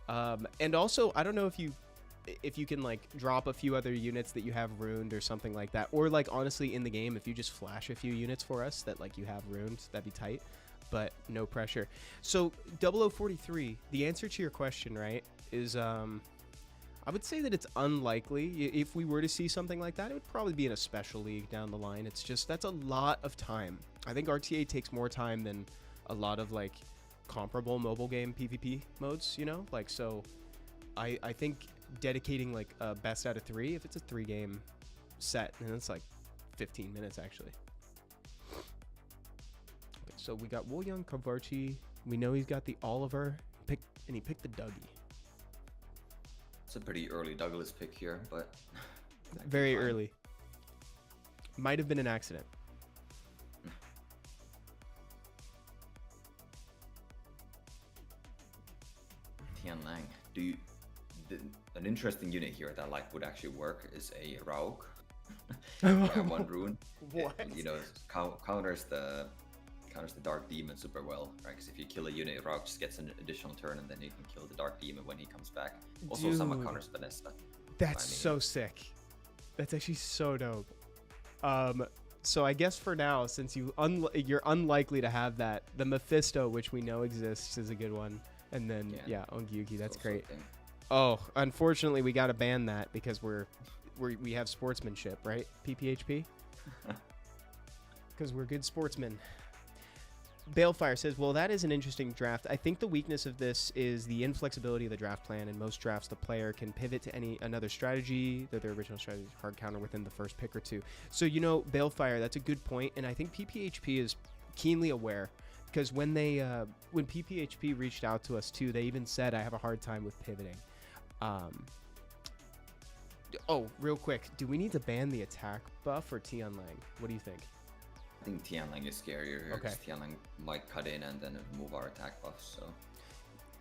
And also, I don't know if you can like drop a few other units that you have ruined or something like that, or like honestly in the game, if you just flash a few units for us that like you have ruined, that'd be tight, but no pressure. So 0043, the answer to your question, right, is I would say that it's unlikely. If we were to see something like that, it would probably be in a special league down the line. It's just, that's a lot of time. I think RTA takes more time than a lot of like comparable mobile game PvP modes, you know, like, so I think dedicating like a best out of 3, if it's a 3-game set, and it's like 15 minutes actually. Okay, so we got Wooyoung Kavarchi. We know he's got the Oliver pick, and he picked the Dougie. It's a pretty early Douglas pick here, but very early. Might have been an accident. Tian Lang, an interesting unit here that like would actually work is a Rauk. Yeah, 1 rune. What? It, you know, counters the Dark Demon super well, right? Because if you kill a unit, Rauk just gets an additional turn, and then you can kill the Dark Demon when he comes back. Also, someone counters Vanessa. That's so sick. That's actually so dope. So I guess for now, since you're unlikely to have that, the Mephisto, which we know exists, is a good one. And then yeah, Ongyuki, that's great. Oh, unfortunately, we got to ban that because we have sportsmanship, right? PPHP. Because we're good sportsmen. Balefire says, well, that is an interesting draft. I think the weakness of this is the inflexibility of the draft plan. In most drafts, the player can pivot to another strategy, their original strategy hard counter within the first pick or two. So, you know, Balefire, that's a good point, and I think PPHP is keenly aware, because when PPHP reached out to us too, they even said I have a hard time with pivoting. Oh, real quick, do we need to ban the attack buff or Tian Lang? What do you think? I think Tian Lang is scarier here. Okay. Tian Lang might cut in and then remove our attack buffs. So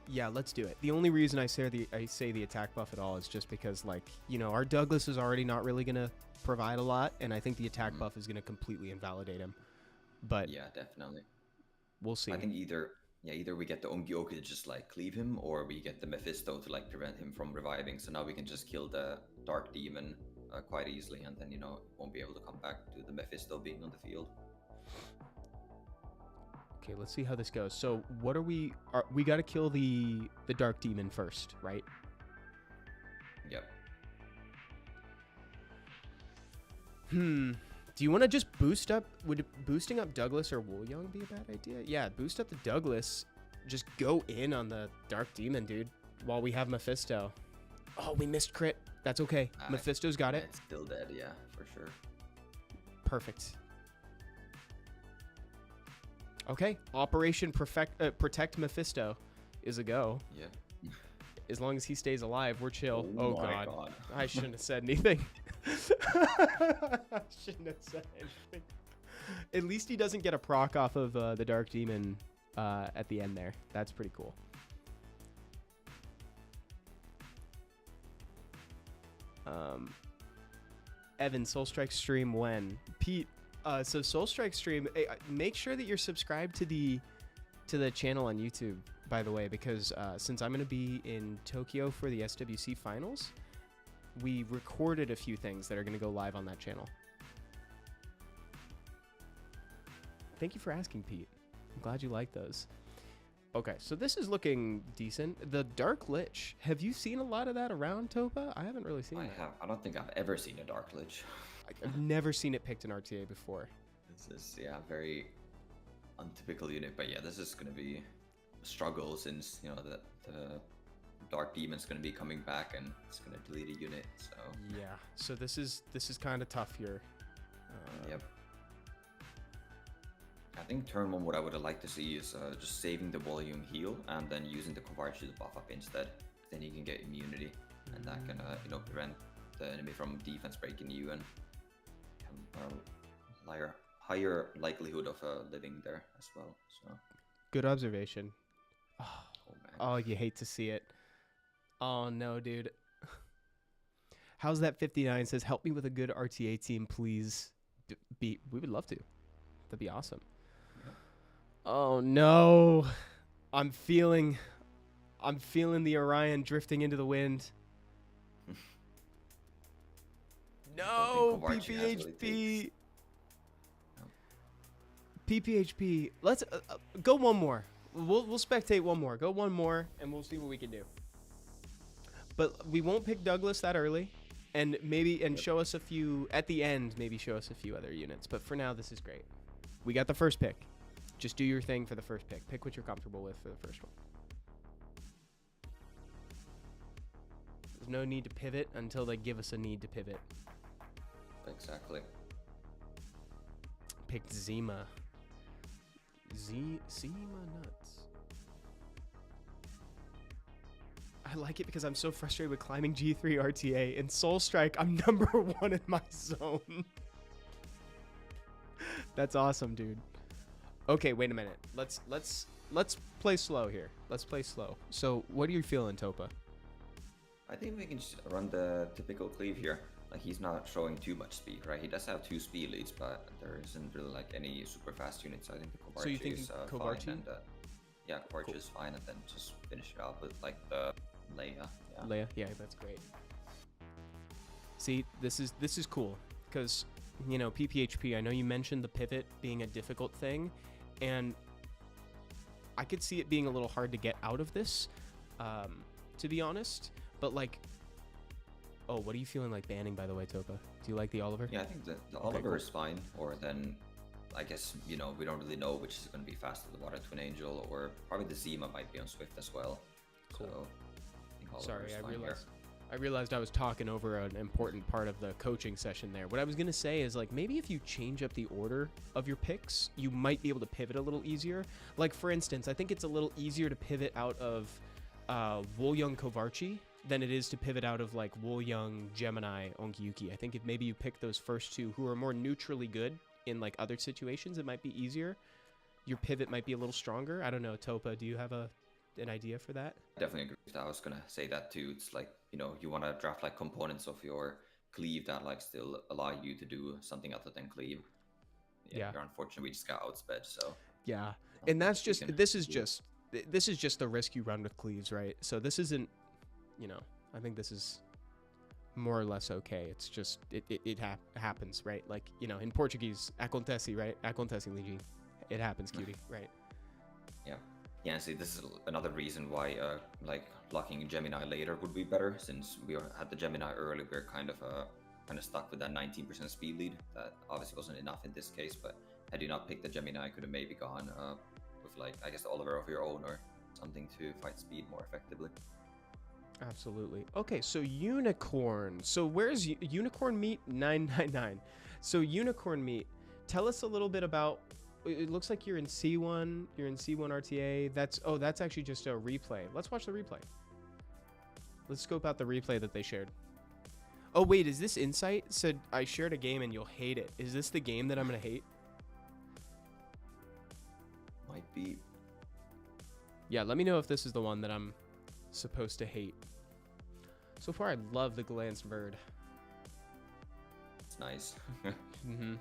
yeah, let's do it. The only reason I say the attack buff at all is just because, like, you know, our Douglas is already not really gonna provide a lot, and I think the attack buff is gonna completely invalidate him. But yeah, definitely. We'll see. I think either we get the Ongyuki to just like cleave him, or we get the Mephisto to like prevent him from reviving. So now we can just kill the Dark Demon quite easily, and then, you know, won't be able to come back to the Mephisto being on the field. Okay, let's see how this goes. So what we got to kill the Dark Demon first, right? Yep. Do you want to just boost up? Would boosting up Douglas or Wooyoung be a bad idea? Yeah, boost up the Douglas. Just go in on the Dark Demon, dude, while we have Mephisto. Oh, we missed crit. That's okay. Mephisto's got it. It's still dead, yeah, for sure. Perfect. Okay, Operation Protect Mephisto is a go. Yeah. As long as he stays alive, we're chill. Oh my God. God. I shouldn't have said anything. I shouldn't have said anything. At least he doesn't get a proc off of the Dark Demon at the end there. That's pretty cool. Evan, Soulstrike stream when? Pete, so Soulstrike stream, make sure that you're subscribed to the channel on YouTube, by the way, because since I'm going to be in Tokyo for the SWC finals, we recorded a few things that are going to go live on that channel. Thank you for asking, Pete. I'm glad you like those. Okay, so this is looking decent. The Dark Lich. Have you seen a lot of that around, Topa? I haven't really seen it. I don't think I've ever seen a Dark Lich. I've never seen it picked in RTA before. This is, yeah, very untypical unit, but yeah, this is going to be a struggle since, you know, the Dark Demon's going to be coming back and it's going to delete a unit, so... Yeah, so this is kind of tough here. Yep. I think turn 1 what I would have liked to see is just saving the volume heal and then using the Kovarchi to buff up instead. Then you can get immunity, and that can prevent the enemy from defense breaking you and higher likelihood of living there as well. So Good observation. oh man. Oh, you hate to see it. Oh no, dude. How's that 59 says, help me with a good RTA team, please. We would love to. That'd be awesome. Yeah. Oh no. I'm feeling the Orion drifting into the wind. No, PPHP. PPHP. Let's go one more. We'll spectate one more. Go one more, and we'll see what we can do. But we won't pick Douglas that early, and show us a few at the end. Maybe show us a few other units. But for now, this is great. We got the first pick. Just do your thing for the first pick. Pick what you're comfortable with for the first one. There's no need to pivot until they give us a need to pivot. Exactly. Picked Zima. Zima nuts. I like it because I'm so frustrated with climbing G3 RTA. In Soul Strike, I'm number 1 in my zone. That's awesome, dude. Okay, wait a minute. Let's play slow here. Let's play slow. So, what are you feeling, Topa? I think we can just run the typical cleave here. Like, he's not showing too much speed, right? He does have 2 speed leads, but there isn't really like any super fast units. I think the Kovarchi So you think is Kovarchi? fine, and yeah, Kovarchi Cool. is fine, and then just finish it out with like the Leia. Yeah. Leia, yeah, that's great. See, this is cool because PPHP. I know you mentioned the pivot being a difficult thing, and I could see it being a little hard to get out of this, to be honest. But like, oh, what are you feeling like banning, by the way, Topa? Do you like the Oliver? Yeah, I think the Okay, Oliver cool. is fine. Or then, I guess we don't really know which is going to be faster, the Water Twin Angel, or probably the Zima might be on Swift as well. Cool. So, I think Oliver Sorry, is I fine here. realized I was talking over an important part of the coaching session there. What I was going to say is, like, maybe if you change up the order of your picks, you might be able to pivot a little easier. Like, for instance, I think it's a little easier to pivot out of Woolyoung Kovarchi than it is to pivot out of, like, Woolyoung Gemini Onkiyuki. I think if maybe you pick those first two who are more neutrally good in, like, other situations, it might be easier. Your pivot might be a little stronger. I don't know, Topa, do you have an idea for that? Definitely agree with that. I was gonna say that too. It's like, you want to draft like components of your cleave that like still allow you to do something other than cleave. Yeah. You're unfortunate we just got outsped, so Yeah, and that's you just can this is do- just the risk you run with cleaves, right? So this isn't, I think this is more or less okay. It's just it happens, right? Like, in Portuguese, acontece, right? Acontece, Ligi. It happens, cutie, right? Yeah, see, this is another reason why like locking Gemini later would be better, since we had the Gemini early. We're kind of stuck with that 19% speed lead. That obviously wasn't enough in this case, but had you not picked the Gemini, I could have maybe gone with, like, I guess the Oliver of your own or something to fight speed more effectively. Absolutely. Okay, so Unicorn. So where's Unicorn Meat 999? So Unicorn Meat, tell us a little bit about. It looks like you're in C1. You're in C1 RTA. That's actually just a replay. Let's watch the replay. Let's scope out the replay that they shared. Oh wait, is this Insight? Said I shared a game and you'll hate it. Is this the game that I'm gonna hate? Might be. Yeah, let me know if this is the one that I'm supposed to hate. So far, I love the glanced bird. It's nice. Mm-hmm.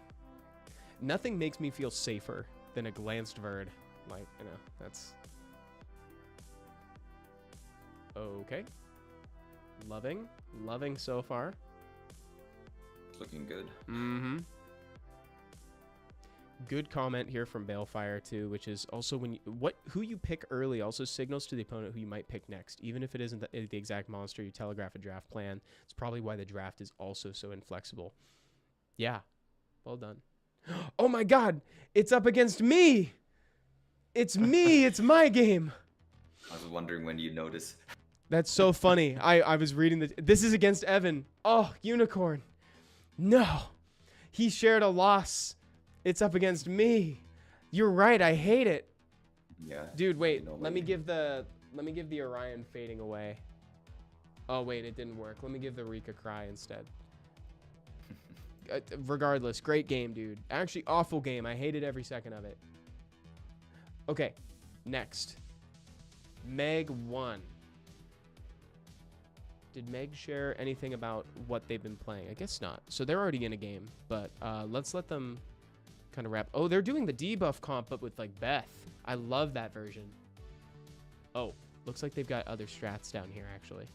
Nothing makes me feel safer than a glanced bird. Like, that's... Okay. Loving so far. It's looking good. Mm-hmm. Good comment here from Balefire too, which is also who you pick early also signals to the opponent who you might pick next. Even if it isn't the exact monster, you telegraph a draft plan. It's probably why the draft is also so inflexible. Yeah. Well done. Oh my god! It's up against me! It's me! It's my game! I was wondering when you notice. That's so funny. I was reading this is against Evan. Oh, Unicorn. No. He shared a loss. It's up against me. You're right. I hate it. Yeah. Dude, wait. No Let me way. give the Orion fading away. Oh wait, it didn't work. Let me give the Rika Cry instead. Regardless, great game, dude. Actually, awful game. I hated every second of it. Okay, next. Meg 1. Did Meg share anything about what they've been playing? I guess not. So they're already in a game, but let's let them kind of wrap. Oh, they're doing the debuff comp, but with like Beth. I love that version. Oh, looks like they've got other strats down here, actually.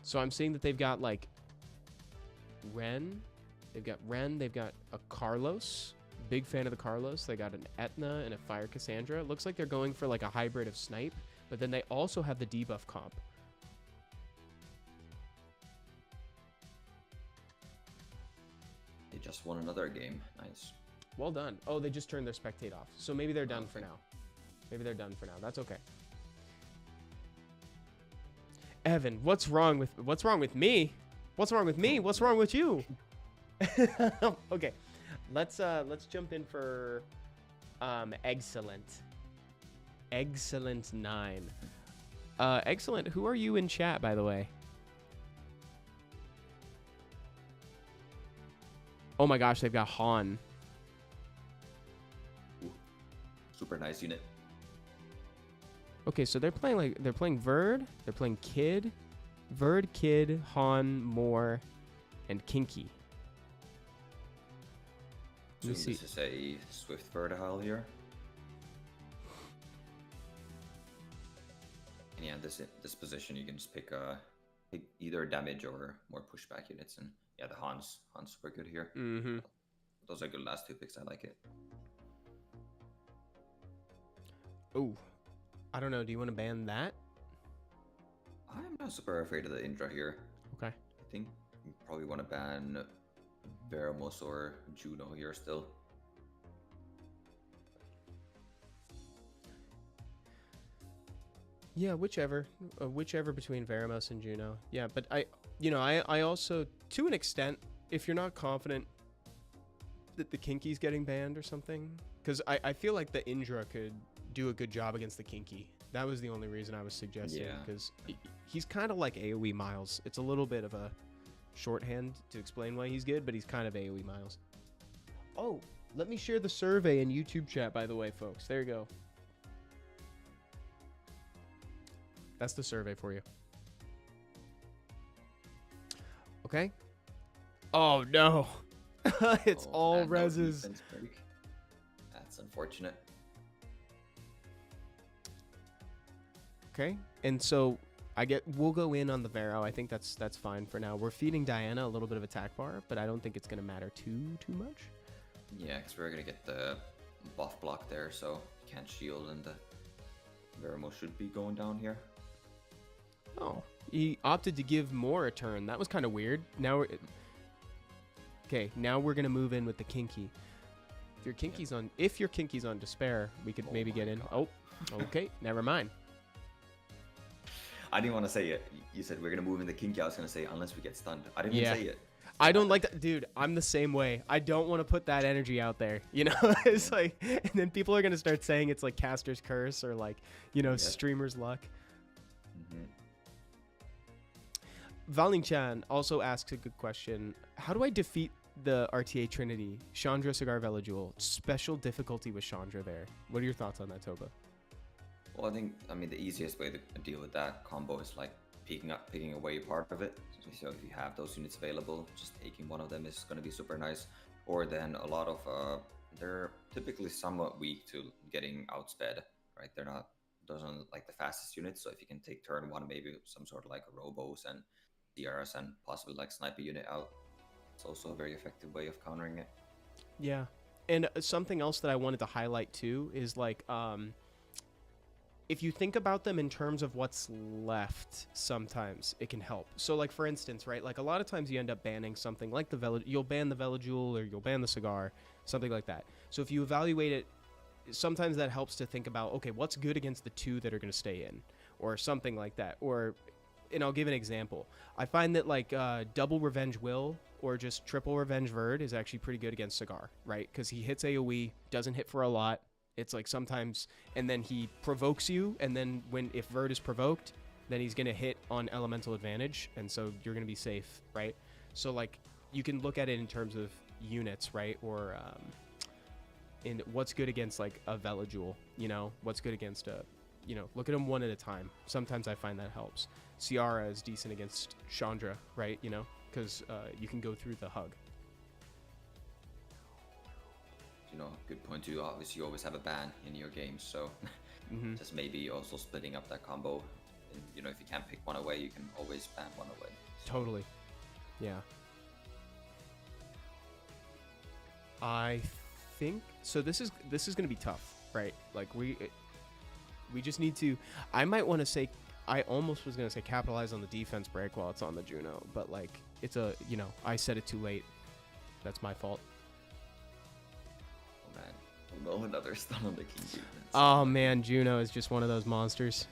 So I'm seeing that they've got like Ren. They've got Ren. They've got a Carlos. Big fan of the Carlos. They got an Etna and a Fire Cassandra. Looks like they're going for like a hybrid of Snipe, but then they also have the debuff comp. They just won another game. Nice. Well done. Oh, they just turned their Spectate off. So maybe they're done for now. Maybe they're done for now. That's okay. Evan, what's wrong with me? What's wrong with me? What's wrong with you? Okay. Let's jump in for excellent 9. Excellent. Who are you in chat, by the way? Oh my gosh, they've got Han. Ooh, super nice unit. Okay, so they're playing Verd, they're playing Kid, Verd, Kid, Han, Moore, and Kinky. So this is a Swift Vertihile here. And yeah, this position you can just pick either damage or more pushback units, and yeah, the Han's super good here. Mm-hmm. Those are good last 2 picks. I like it. Ooh, I don't know. Do you want to ban that? I'm not super afraid of the Indra here. Okay. I think you probably want to ban Veramos or Juno here still. Yeah, whichever between Veramos and Juno. Yeah, but I also, to an extent, if you're not confident that the Kinky's getting banned or something, because I feel like the Indra could do a good job against the Kinky. That was the only reason I was suggesting, because he's kind of like AoE Miles. It's a little bit of a shorthand to explain why he's good, but he's kind of AoE Miles. Oh, let me share the survey in YouTube chat, by the way, folks. There you go. That's the survey for you. Okay. Oh, no. It's all reses. That's unfortunate. Okay. And so we'll go in on the Vero. I think that's fine for now. We're feeding Diana a little bit of attack bar, but I don't think it's going to matter too much. Yeah, because we're going to get the buff block there, so you can't shield, and the Veramo should be going down here. Oh, he opted to give more a turn. That was kind of weird. Now we're gonna move in with the Kinky. If your Kinky's on Despair, we could maybe get in. God. Oh, okay, never mind. I didn't want to say it. You said we're gonna move in the Kinky. I was gonna say unless we get stunned. I didn't even say it. I don't like that, dude. I'm the same way. I don't want to put that energy out there. You know, it's like, and then people are gonna start saying it's like Caster's Curse or like, Streamer's Luck. Mm-hmm. Valin-chan also asks a good question. How do I defeat the RTA Trinity? Chandra, Cigar, Velajul. Special difficulty with Chandra there. What are your thoughts on that, Topa? Well, I mean, the easiest way to deal with that combo is like picking away part of it. So if you have those units available, just taking one of them is going to be super nice. Or then a lot of, they're typically somewhat weak to getting outsped, right? Those aren't like the fastest units. So if you can take turn 1, maybe some sort of like a Robos and DRS and possibly like snipe a unit out, it's also a very effective way of countering it. Yeah. And something else that I wanted to highlight too is like, if you think about them in terms of what's left, sometimes it can help. So like, for instance, right, like a lot of times you end up banning something like you'll ban the Velajul or you'll ban the Cigar, something like that. So if you evaluate it, sometimes that helps to think about, okay, what's good against the 2 that are going to stay in, or something like that. And I'll give an example. I find that like double Revenge Will or just triple Revenge Verd is actually pretty good against Cigar, right? Because he hits AoE, doesn't hit for a lot. It's like sometimes, and then he provokes you, and then if Verd is provoked, then he's going to hit on elemental advantage, and so you're going to be safe, right? So like you can look at it in terms of units, right? Or in what's good against like a Velajul, you know, what's good against a, you know, look at them one at a time. Sometimes I find that helps. Ciara is decent against Chandra, right? You know, because you can go through the hug. You know, good point too. Obviously, you always have a ban in your games, so just maybe also splitting up that combo. And, you know, if you can't pick one away, you can always ban one away. So. Totally. Yeah. I think so. This is going to be tough, right? Like we just need to. I might want to say. I almost was going to say capitalize on the defense break while it's on the Juno, but like it's a, you know, I said it too late. That's my fault. Oh man, oh no, another stun on the King defense. Oh man, Juno is just one of those monsters.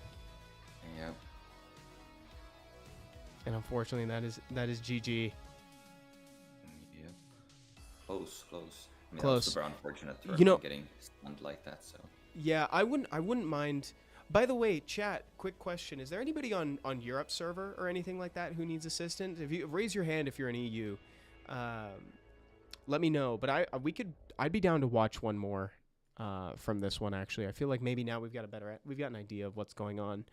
Yeah. And unfortunately, that is GG. Yeah. Close. I mean, Close. Super unfortunate for you know, getting stunned like that. So. Yeah, I wouldn't mind. By the way, chat, quick question. Is there anybody on Europe server or anything like that who needs assistance? If you raise your hand if you're an EU, let me know. But I'd be down to watch one more from this one actually. I feel like maybe now we've got an idea of what's going on.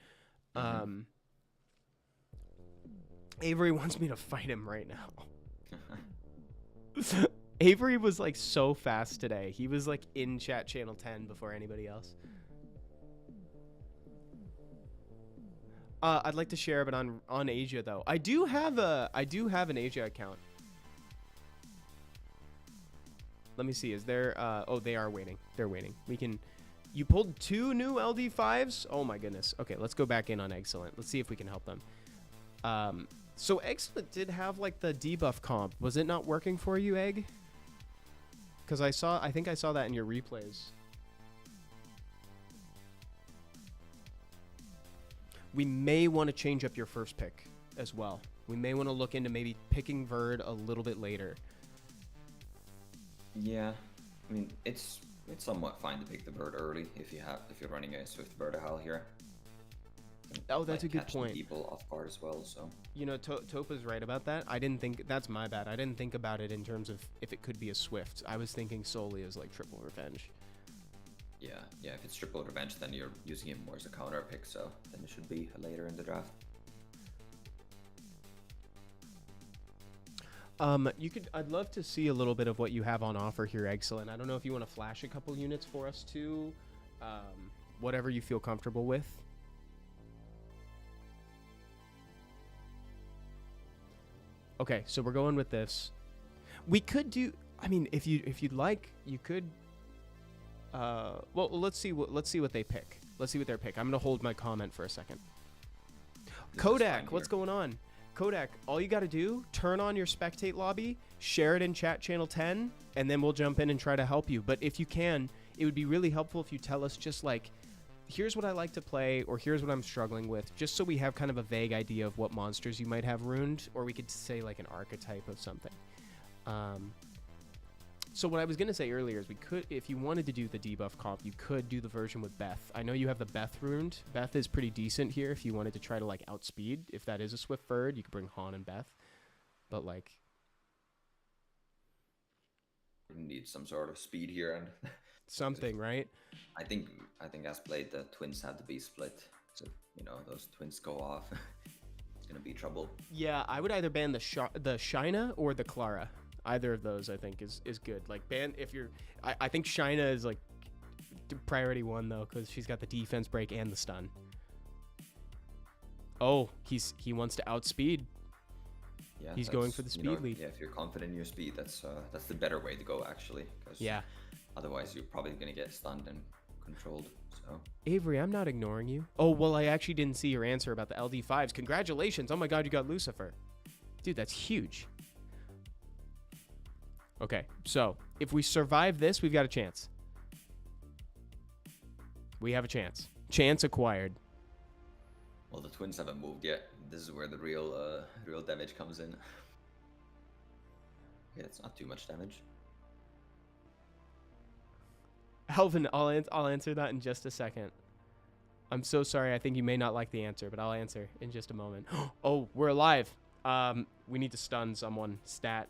Avery wants me to fight him right now. Avery was like so fast today. He was like in chat channel 10 before anybody else. I'd like to share, but on Asia though. I do have an Asia account. Let me see. Is there? Oh, they are waiting. They're waiting. You pulled 2 new LD5s. Oh my goodness. Okay, let's go back in on Excellent. Let's see if we can help them. So Excellent did have like the debuff comp. Was it not working for you, Egg? Because I think I saw that in your replays. We may want to change up your first pick as well. We may want to look into maybe picking Verd a little bit later. Yeah, I mean it's somewhat fine to pick the Verd early if you're running a Swift Vertihal here. Oh, that's a good point. People off guard as well, so. You know, Topa's right about that. I didn't think that's my bad. I didn't think about it in terms of if it could be a Swift. I was thinking solely as like triple revenge. Yeah. If it's triple revenge, then you're using it more as a counter pick, so then it should be later in the draft. I'd love to see a little bit of what you have on offer here, Excellent. I don't know if you want to flash a couple units for us too. Whatever you feel comfortable with. Okay, so we're going with this. We could do. I mean, if you'd like, you could. Well, let's see what they pick. Let's see what they pick. I'm gonna hold my comment for a second. Kodak, what's going on? Kodak, all you gotta do, turn on your Spectate lobby, share it in chat channel 10, and then we'll jump in and try to help you. But if you can, it would be really helpful if you tell us just like, here's what I like to play, or here's what I'm struggling with, just so we have kind of a vague idea of what monsters you might have ruined, or we could say like an archetype of something. So what I was going to say earlier is we could, if you wanted to do the debuff comp, you could do the version with Beth. I know you have the Beth ruined. Beth is pretty decent here if you wanted to try to like outspeed. If that is a Swift Bird, you could bring Han and Beth. But like... We need some sort of speed here. And something, right? I think as played, the twins have to be split. So, you know, those twins go off. It's going to be trouble. Yeah, I would either ban the Shina or the Clara. Either of those, I think, is good. Like, ban if you're... I think Shina is, like, priority 1, though, because she's got the defense break and the stun. Oh, he wants to outspeed. Yeah, he's going for the speed lead. Yeah, if you're confident in your speed, that's the better way to go, actually. Yeah. Otherwise, you're probably going to get stunned and controlled, so... Avery, I'm not ignoring you. Oh, well, I actually didn't see your answer about the LD5s. Congratulations. Oh, my God, you got Lucifer. Dude, that's huge. Okay, so if we survive this, we've got a chance. We have a chance. Chance acquired. Well, the twins haven't moved yet. This is where the real damage comes in. Yeah, it's not too much damage. Alvin, I'll answer that in just a second. I'm so sorry. I think you may not like the answer, but I'll answer in just a moment. Oh, we're alive. We need to stun someone. Stat.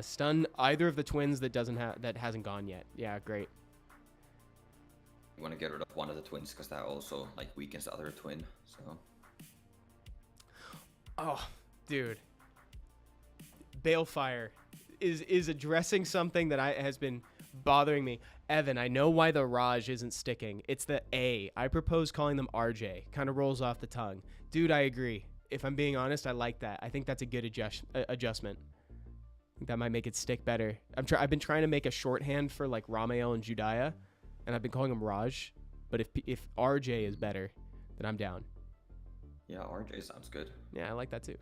Stun either of the twins that hasn't gone yet. Yeah, great. You want to get rid of one of the twins because that also like weakens the other twin. So. Oh, dude. Balefire is addressing something that has been bothering me. Evan, I know why the Raj isn't sticking. It's the A. I propose calling them RJ. Kind of rolls off the tongue. Dude, I agree. If I'm being honest, I like that. I think that's a good adjustment. I think that might make it stick better. I've been trying to make a shorthand for like Ramael and Judaya, and I've been calling them Raj. But if RJ is better, then I'm down. Yeah, RJ sounds good. Yeah, I like that too.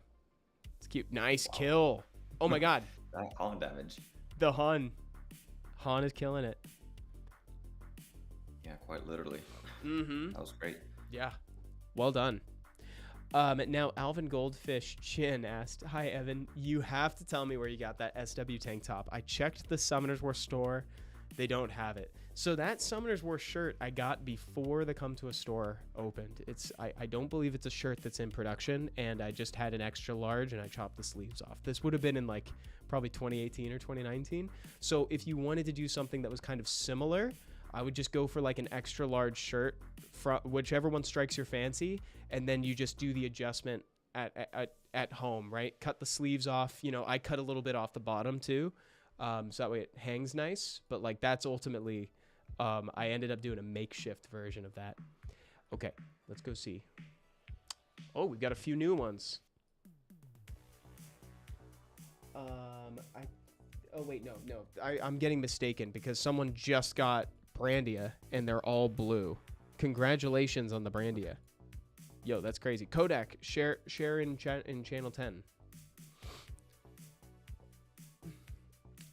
It's cute. Nice kill. Oh my god. That Han damage. The Han. Han is killing it. Yeah, quite literally. Mm-hmm. That was great. Yeah. Well done. Now, Alvin Goldfish Chin asked, "Hi, Evan. You have to tell me where you got that SW tank top. I checked the Summoners War store. They don't have it. So that Summoners War shirt I got before the Come to a Store opened. I don't believe it's a shirt that's in production, and I just had an extra large, and I chopped the sleeves off. This would have been in like probably 2018 or 2019. So if you wanted to do something that was kind of similar, I would just go for like an extra large shirt, whichever one strikes your fancy, and then you just do the adjustment at home, right? Cut the sleeves off. You know, I cut a little bit off the bottom too, so that way it hangs nice. But like that's ultimately, I ended up doing a makeshift version of that. Okay, let's go see. Oh, we've got a few new ones. Oh wait, no, I'm getting mistaken because someone just got Brandia and they're all blue. Congratulations on the Brandia. Yo, that's crazy. Kodak, share in channel 10.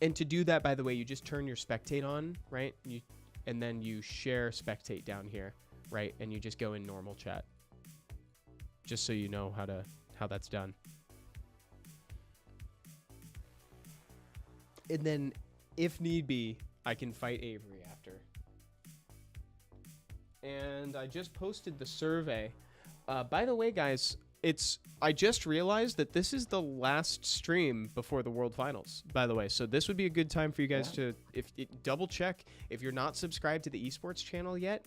And to do that, by the way, you just turn your Spectate on, right? And then you share Spectate down here, right? And you just go in normal chat. Just so you know how that's done. And then, if need be, I can fight Avery after. And I just posted the survey. By the way, guys, I just realized that this is the last stream before the World Finals, by the way. So this would be a good time for you guys to double check. If you're not subscribed to the esports channel yet,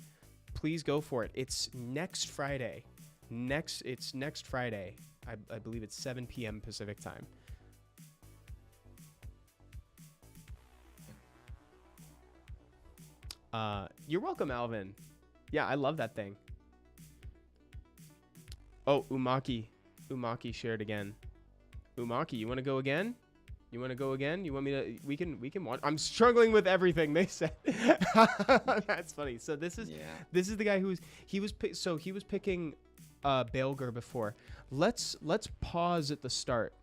please go for it. It's next Friday. It's next Friday. I believe it's 7 p.m. Pacific time. You're welcome, Alvin. Yeah, I love that thing. Oh, Umaki shared again. Umaki, you want to go again? You want to go again? You want me to? We can watch. I'm struggling with everything they said. That's funny. So this is the guy he was picking Baelger before. Let's pause at the start.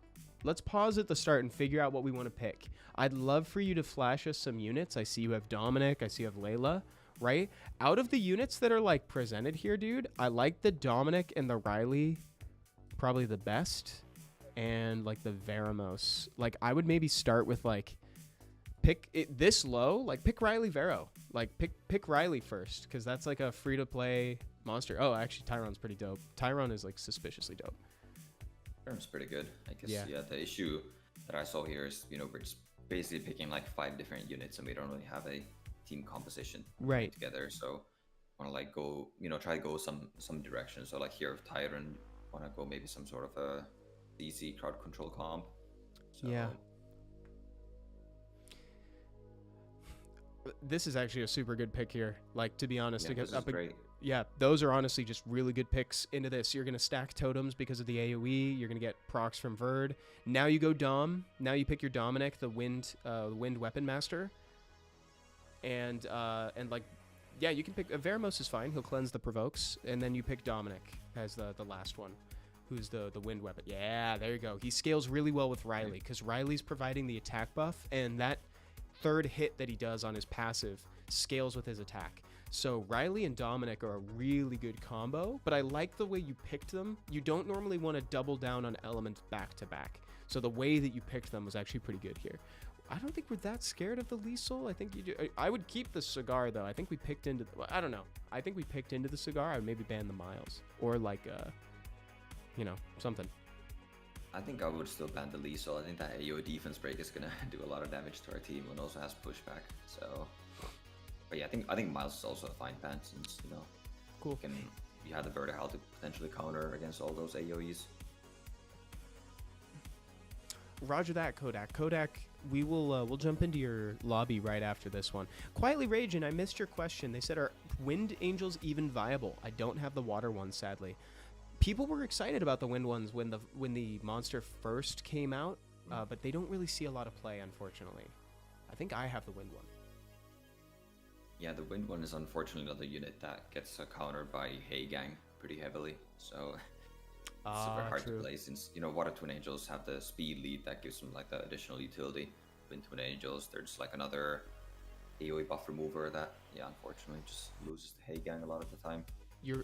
Let's pause at the start and figure out what we want to pick. I'd love for you to flash us some units. I see you have Dominic. I see you have Layla. Right? Out of the units that are like presented here, dude, I like the Dominic and the Riley probably the best. And like the Veramos. Like I would maybe start with like pick it this low, like pick Riley Vero. Like pick Riley first, because that's like a free to play monster. Oh, actually Tyron's pretty dope. Tyron is like suspiciously dope. Tyron's pretty good. I guess the issue that I saw here is, we're just basically picking like 5 different units and we don't really have a team composition together. So want to like go, try to go some direction. So like here with Tyron, want to go maybe some sort of a DC crowd control comp. So, yeah. This is actually a super good pick here. Like, to be honest, this is great. Yeah, those are honestly just really good picks into this. You're going to stack totems because of the AoE. You're going to get procs from Verd. Now you go Dom. Now you pick your Dominic, the Wind Weapon Master. And like, yeah, you can pick... Veramos is fine. He'll cleanse the provokes. And then you pick Dominic as the last one, who's the Wind Weapon. Yeah, there you go. He scales really well with Riley, because Riley's providing the attack buff, and that third hit that he does on his passive scales with his attack. So Riley and Dominic are a really good combo, but I like the way you picked them. You don't normally want to double down on elements back to back. So the way that you picked them was actually pretty good here. I don't think we're that scared of the Liesel. I think I would keep the cigar though. I think we picked into I don't know. I think we picked into the cigar. I would maybe ban the Miles or like you know, something. I think I would still ban the Liesel. I think that AoE defense break is gonna do a lot of damage to our team and also has pushback. So, but yeah, I think Miles is also a fine ban since Cool. You have the vertical to potentially counter against all those AoEs. Roger that, Kodak. Kodak, we'll jump into your lobby right after this one. Quietly Raging, I missed your question. They said, are Wind Angels even viable? I don't have the water ones, sadly. People were excited about the wind ones when the monster first came out, but they don't really see a lot of play, unfortunately. I think I have the wind one. Yeah, the wind one is unfortunately another unit that gets countered by Hey Gang pretty heavily, so it's super hard to play since Water Twin Angels have the speed lead that gives them like the additional utility. Wind Twin Angels, they're just like another AoE buff remover that, yeah, unfortunately just loses to Hey Gang a lot of the time.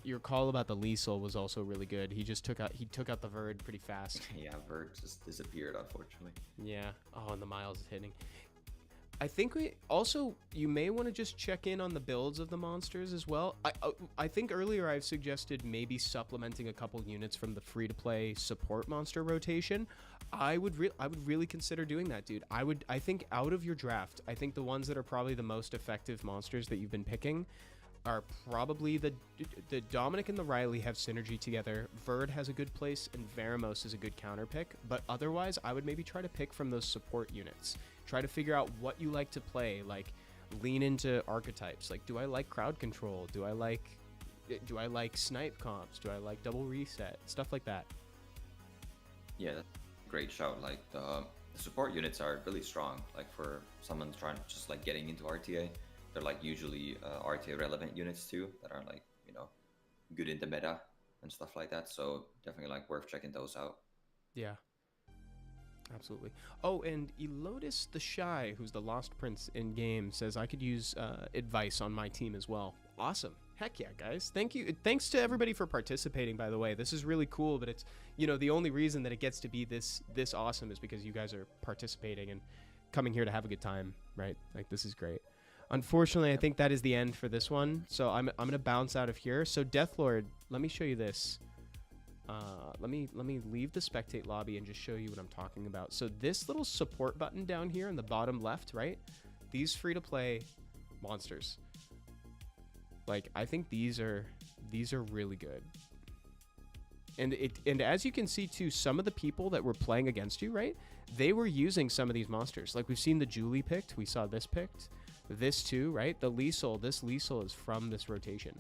Your call about the Liesel was also really good. He took out the Verd pretty fast. Yeah, Verd just disappeared, unfortunately. Yeah. Oh, and the Miles is hitting. I think you may want to just check in on the builds of the monsters as well. I think earlier I've suggested maybe supplementing a couple units from the free-to-play support monster rotation. I would really consider doing that, dude. I think out of your draft, I think the ones that are probably the most effective monsters that you've been picking are probably the Dominic and the Riley have synergy together. Verd has a good place, and Veramos is a good counter pick. But otherwise, I would maybe try to pick from those support units. Try to figure out what you like to play. Like, lean into archetypes. Like, do I like crowd control? Do I like snipe comps? Do I like double reset? Stuff like that. Yeah, that's a great shout. Like the support units are really strong. Like for someone trying to just like getting into RTA. They're like usually RTA relevant units too that are like, good in the meta and stuff like that. So definitely like worth checking those out. Yeah, absolutely. Oh, and Elotus the Shy, who's the Lost Prince in game, says I could use advice on my team as well. Awesome. Heck yeah, guys. Thank you. Thanks to everybody for participating, by the way. This is really cool, but it's, the only reason that it gets to be this awesome is because you guys are participating and coming here to have a good time, right? Like, this is great. Unfortunately, I think that is the end for this one. So I'm gonna bounce out of here. So Deathlord, let me show you this. Let me leave the Spectate lobby and just show you what I'm talking about. So this little support button down here in the bottom left, right? These free-to-play monsters. Like, I think these are really good. And as you can see too, some of the people that were playing against you, right? They were using some of these monsters. Like, we've seen the Julie picked. We saw this picked. This too, right? The Liesel, this Liesel is from this rotation.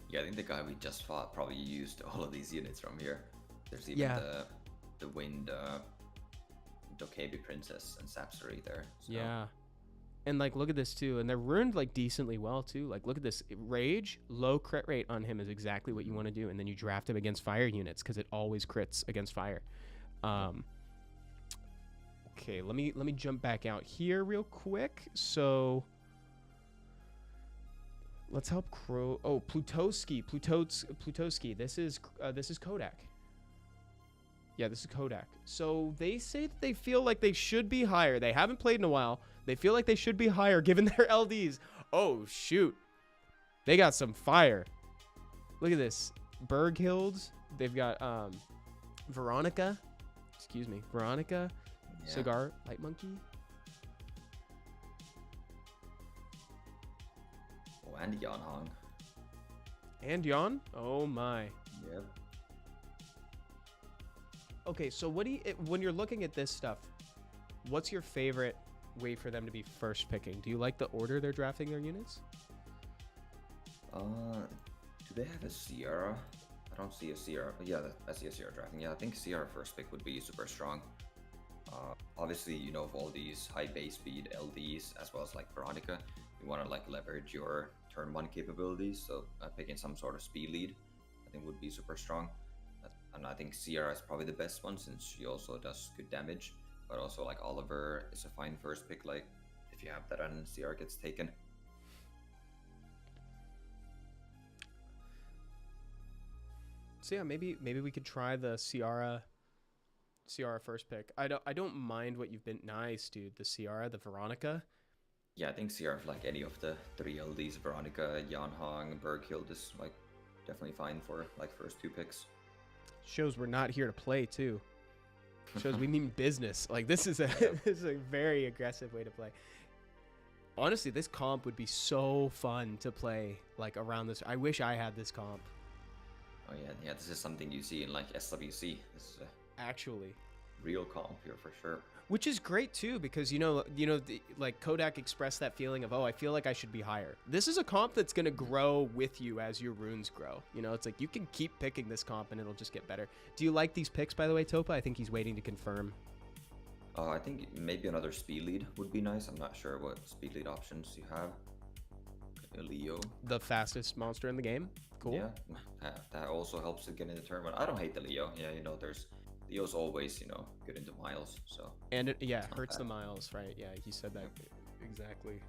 Yeah, I think the guy we just fought probably used all of these units from here. There's even the Wind, Dokebi Princess and Sapsari there. So. Yeah. And like, look at this too. And they're ruined like decently well too. Like, look at this. Rage, low crit rate on him is exactly what you want to do. And then you draft him against fire units because it always crits against fire. Okay, let me jump back out here real quick. So let's help Crow. Oh, Plutoski. This is Kodak. Yeah, this is Kodak. So they say that they feel like they should be higher. They haven't played in a while. They feel like they should be higher given their LDs. Oh shoot, they got some fire. Look at this. Berghilde. They've got Veronica. Excuse me, Veronica. Yeah. Cigar, Light Monkey. Oh, and Yan Hong. And Yan? Oh my. Yep. Okay, so when you're looking at this stuff, what's your favorite way for them to be first picking? Do you like the order they're drafting their units? Do they have a Sierra? I don't see a Sierra. Yeah, I see a Sierra drafting. Yeah, I think Sierra first pick would be super strong. Obviously, of all these high base speed LDs, as well as like Veronica, you want to like leverage your turn 1 capabilities. So picking some sort of speed lead, I think would be super strong. And I think Sierra is probably the best one since she also does good damage. But also like Oliver is a fine first pick, like if you have that and Sierra gets taken. So yeah, maybe we could try the Ciara first pick. I don't mind what you've been. Nice, dude. The Ciara, the Veronica. Yeah, I think CR, like any of the 3 LDs, Veronica, Yanhong, Berghild is like definitely fine for like first 2 picks. Shows we're not here to play too. Shows we mean business. Like this is a this is a very aggressive way to play. Honestly, this comp would be so fun to play like around this. I wish I had this comp. Oh yeah, this is something you see in like SWC. This is a Actually, real comp here for sure. which is great too, because like Kodak expressed that feeling of, oh, I feel like I should be higher. This is a comp that's gonna grow with you as your runes grow. You know, it's like you can keep picking this comp and it'll just get better. Do you like these picks, by the way, Topa? I think he's waiting to confirm. I think maybe another speed lead would be nice. I'm not sure what speed lead options you have. Leo, The fastest monster in the game. Cool. Yeah, that also helps to get in the tournament. I don't hate the Leo. Yeah, there's Leo's always good into miles. So And it hurts bad. the miles, right? Yeah, he said that exactly.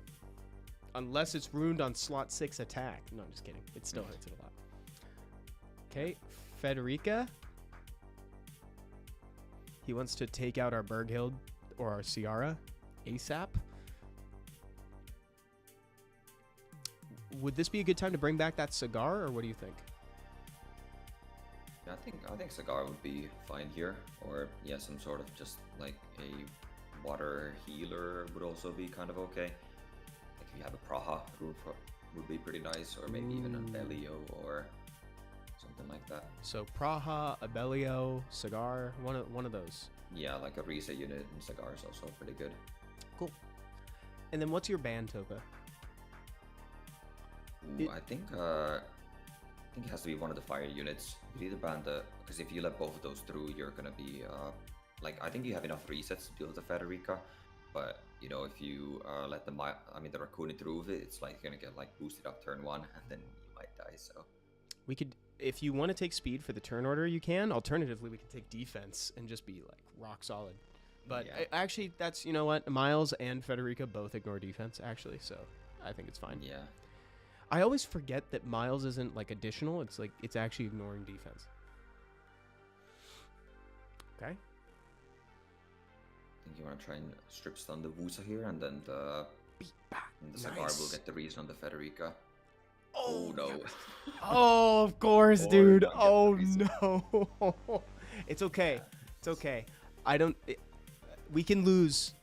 Unless it's ruined on slot 6 attack. No, I'm just kidding. It still hurts it a lot. Okay, Federica. He wants to take out our Berghild or our Ciara ASAP. Would this be a good time to bring back that cigar, or what do you think? yeah, I think Cigar would be fine here, or yeah, some sort of just like a water healer would also be kind of okay. Like if you have a Praha would be pretty nice, or maybe even a Belio or something like that. So Praha, Abelio, cigar, one of those. Yeah, like a reset unit and Cigar is also pretty good. Cool. And then what's your ban, Topa? Ooh, I think it has to be one of the fire units. You either ban because if you let both of those through, you're gonna be like, I think you have enough resets to deal with the Federica, but if you let the Raccoon through it's like you're gonna get like boosted up turn 1 and then you might die. So We could, if you want to take speed for the turn order, you can. Alternatively, we could take defense and just be like rock solid. But Yeah. actually, that's, you know what, Miles and Federica both ignore defense actually, so I think it's fine. yeah, I always forget that Miles isn't like additional. It's like it's actually ignoring defense. Okay. I think you want to try and strip stun the Wusa here, and then the Cigar will get the reason on the Federica. Oh no. Oh, of course, Or dude. not get the Oh reason. no. It's okay. It's okay. We can lose.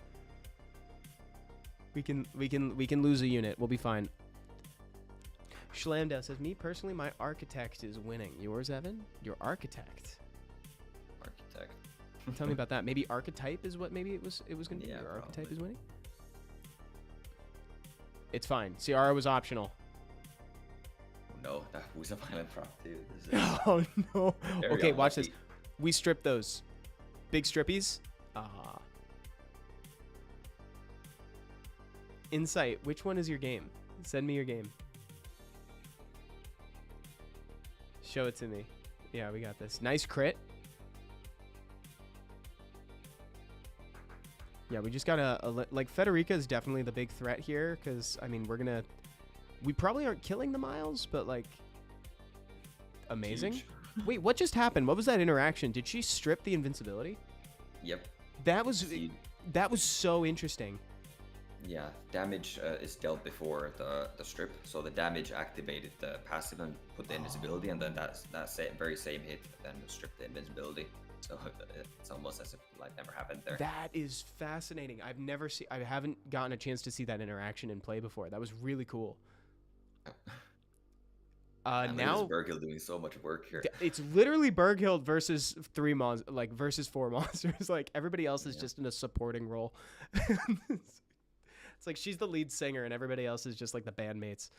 We can lose a unit. We'll be fine. Schlamdow says, me personally, my architect is winning. Yours, Evan? Your architect. Architect. Tell me about that. Maybe archetype is what maybe it was gonna be. Yeah, Your archetype probably. is winning. It's fine. Ciara was optional. No, that was a violent prop, dude. This is Oh no. very Okay, watch this. unlucky. We strip those big strippies. Insight. Which one is your game? Send me your game. Show it to me. Yeah, we got this. Nice crit. Yeah, we just got like Federica is definitely the big threat here, because I mean we probably aren't killing the Miles, but like amazing. Huge. Wait, what just happened? What was that interaction? Did she strip the invincibility? Yep. That was See, so interesting. yeah, damage is dealt before the strip, so the damage activated the passive and put the invisibility, and then that very same hit then stripped the invincibility. So it's almost as if life never happened there. That is fascinating. I haven't gotten a chance to see that interaction in play before. That was really cool. And Now Berghild doing so much work here. it's literally Berghild versus versus 4 monsters. Like everybody else is just in a supporting role. It's like she's the lead singer and everybody else is just like the bandmates.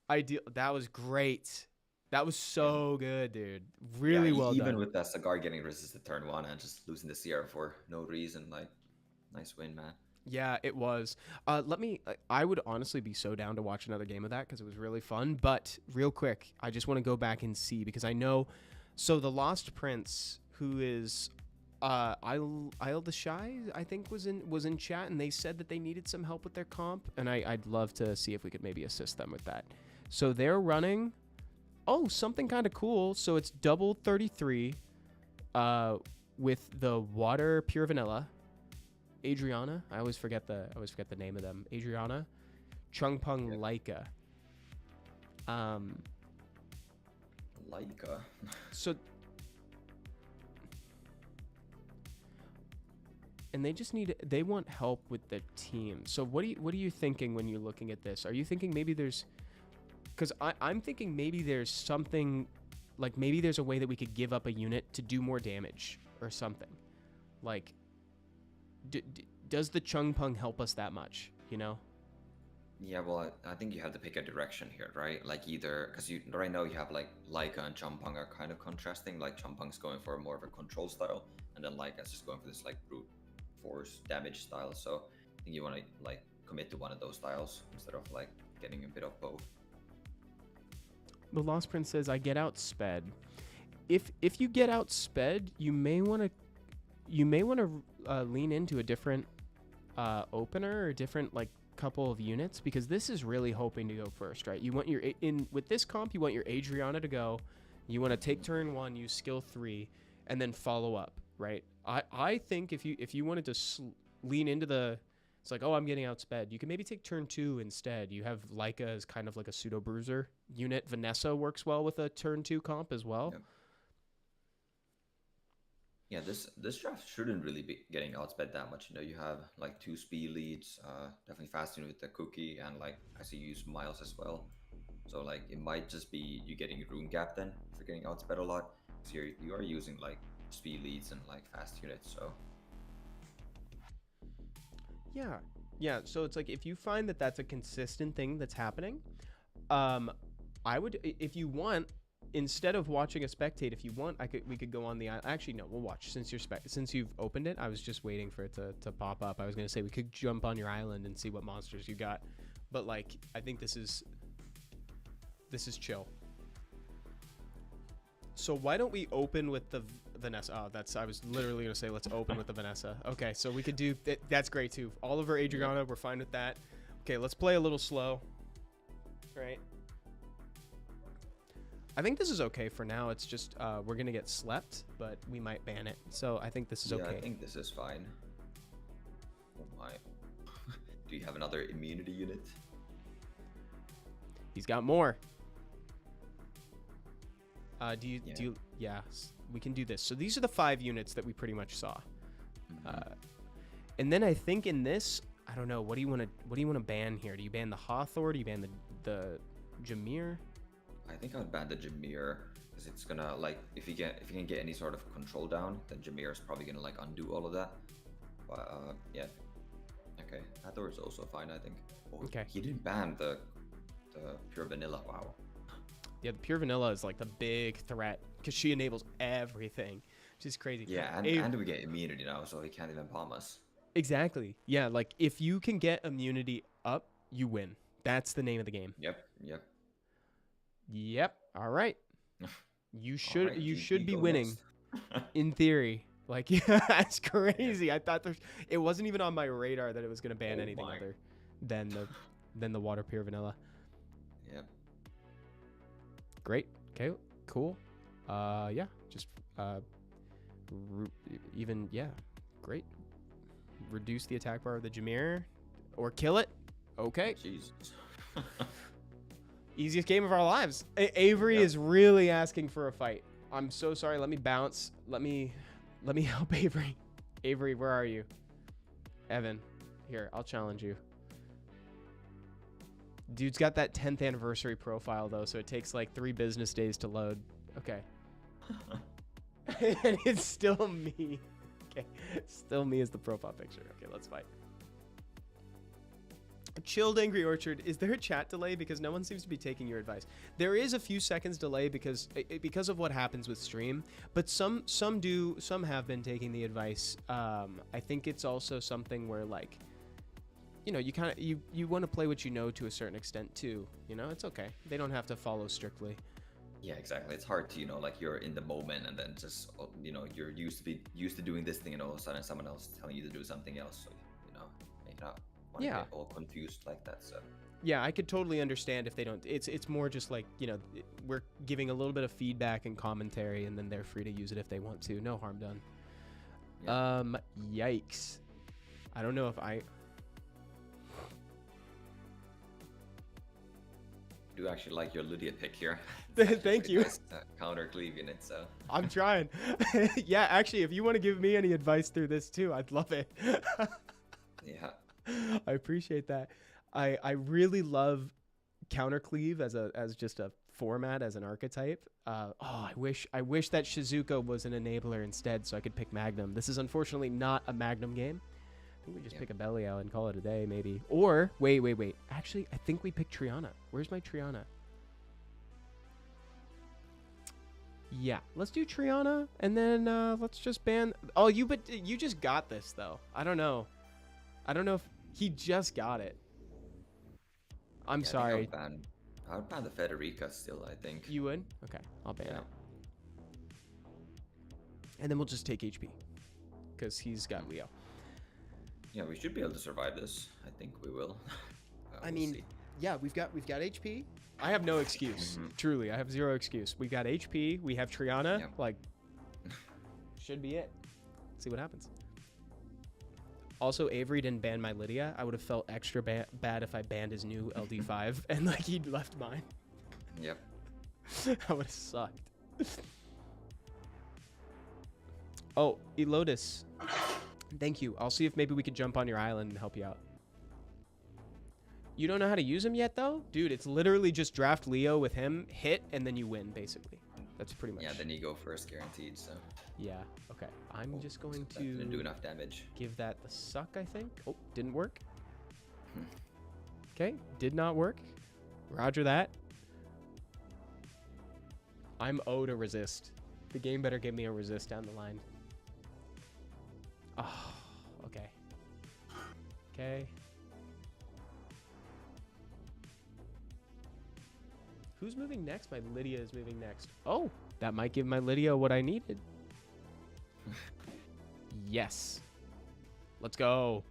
Ideal. That was great. That was so good, dude. Really well even done. with that Cigar getting resisted turn 1 and just losing the CR for no reason, like nice win, man. Yeah, it was. I would honestly be so down to watch another game of that because it was really fun. But real quick, I just want to go back and see, because I know, so the Lost Prince, who is Isle the Shy, I think was in chat, and they said that they needed some help with their comp, and I'd love to see if we could maybe assist them with that. So they're running Oh, something kind of cool. So it's double 33 with the water pure vanilla. Adriana, I always forget the name of them. Adriana, Chungpung Leica. Leica. So, and they want help with the team. So what are you thinking when you're looking at this? Are you thinking maybe there's, because I'm thinking maybe there's something, like maybe there's a way that we could give up a unit to do more damage or something. Like, does the Chungpung help us that much, you know? Yeah, well, I think you have to pick a direction here, right? Like either, because you right now you have like Leica and Chungpung are kind of contrasting. Like Chungpung's going for more of a control style, and then Leica's just going for this like brute force damage style. So I think you want to like commit to one of those styles instead of like getting a bit of both. The Lost Prince says, I get outsped. If you get outsped, you may want to lean into a different opener or a different like couple of units, because this is really hoping to go first, right? You want with this comp, you want your Adriana to go. You want to take turn 1, use skill 3, and then follow up, right? I think if you wanted to lean into it's like, oh, I'm getting outsped, you can maybe take turn 2 instead. You have Leica as kind of like a pseudo bruiser unit. Vanessa works well with a turn 2 comp as well. Yep. Yeah, this draft shouldn't really be getting outsped that much. You know, you have like 2 speed leads, definitely faster with the cookie, and like I see you use Miles as well. So like it might just be you getting rune gap then if you're getting outsped a lot. So you are using like speed leads and like fast units. So yeah. So it's like if you find that that's a consistent thing that's happening, I would, if you want, instead of watching a spectate, if you want, we could go on the island. Actually, no, we'll watch since you've opened it. I was just waiting for it to pop up. I was gonna say we could jump on your island and see what monsters you got, but like I think this is chill. So why don't we open with the Vanessa? Oh, I was literally gonna say let's open with the Vanessa. Okay, so we could do that's great too. Oliver, Adriana, we're fine with that. Okay, let's play a little slow. Right. I think this is okay for now. It's just we're gonna get slept, but we might ban it. So I think this is okay. I think this is fine. Oh my. Do you have another immunity unit? He's got more. Yeah, we can do this. So these are the 5 units that we pretty much saw. And then I think in this, I don't know, what do you want to ban here? Do you ban the Hathor? Do you ban the Jameer? I think I would ban the Jameer because it's gonna like if you can get any sort of control down, then Jameer is probably gonna like undo all of that. But yeah, okay, Hathor is also fine, I think. Oh, okay. He didn't ban the pure vanilla. Wow. Yeah, the pure vanilla is like the big threat because she enables everything, which is crazy. Yeah, and we get immunity now, so he can't even palm us. Exactly. Yeah, like if you can get immunity up, you win. That's the name of the game. Yep. All right. You should be winning. In theory. Like, yeah, that's crazy. I thought it wasn't even on my radar that it was going to ban anything other than the water pure vanilla. Yep. Great. Okay, cool. Yeah, just great. Reduce the attack bar of the Jameer or kill it. Okay. Jesus. Easiest game of our lives. Avery is really asking for a fight. I'm so sorry. Let me bounce. Let me help Avery. Avery, where are you? Evan, here, I'll challenge you. Dude's got that 10th anniversary profile though, so it takes like 3 business days to load. Okay. And it's still me. Okay. Still me as the profile picture. Okay, let's fight. Chilled Angry Orchard, is there a chat delay? Because no one seems to be taking your advice. There is a few seconds delay because of what happens with stream, but some have been taking the advice. I think it's also something where like, you know, you want to play what you know to a certain extent too. You know, it's okay. They don't have to follow strictly. Yeah, exactly. It's hard to, you know, like you're in the moment and then just, you know, you're used to doing this thing and all of a sudden someone else telling you to do something else. So, you know, make it up. Want to get all confused like that. So Yeah, I could totally understand if they don't. It's more just like, you know, we're giving a little bit of feedback and commentary, and then they're free to use it if they want to. No harm done. Yeah. Yikes. I don't know if I do actually like your Lydia pick here. Thank you. Nice, counter cleave in it, so. I'm trying. Yeah, actually, if you want to give me any advice through this too, I'd love it. Yeah. I appreciate that. I really love counter cleave as just a format, as an archetype. I wish that Shizuka was an enabler instead, so I could pick Magnum. This is unfortunately not a Magnum game. I think we just pick a Belial and call it a day, maybe. Or wait. Actually, I think we pick Triana. Where's my Triana? Yeah, let's do Triana, and then let's just ban. Oh, but you just got this though. I don't know if he just got it. I'm sorry. I would ban the Federica still, I think. You would? Okay, I'll ban it. And then we'll just take HP, because he's got Leo. Yeah, we should be able to survive this. I think we will. I mean, yeah, we've got HP. I have no excuse. Truly, I have zero excuse. We got HP. We have Triana. Yep. Like, should be it. See what happens. Also, Avery didn't ban my Lydia. I would have felt extra bad if I banned his new LD5 and like he'd left mine. Yep. That would have sucked. Oh, Elotus. Thank you. I'll see if maybe we could jump on your island and help you out. You don't know how to use him yet, though? Dude, it's literally just draft Leo with him, hit, and then you win, basically. That's pretty much. Yeah, then you go first guaranteed, so. Yeah, okay. I'm just going to didn't do enough damage. Give that the suck, I think. Oh, didn't work. Okay, did not work. Roger that. I'm O to resist. The game better give me a resist down the line. Oh, okay. Okay. Who's moving next? My Lydia is moving next. Oh, that might give my Lydia what I needed. Yes. Let's go.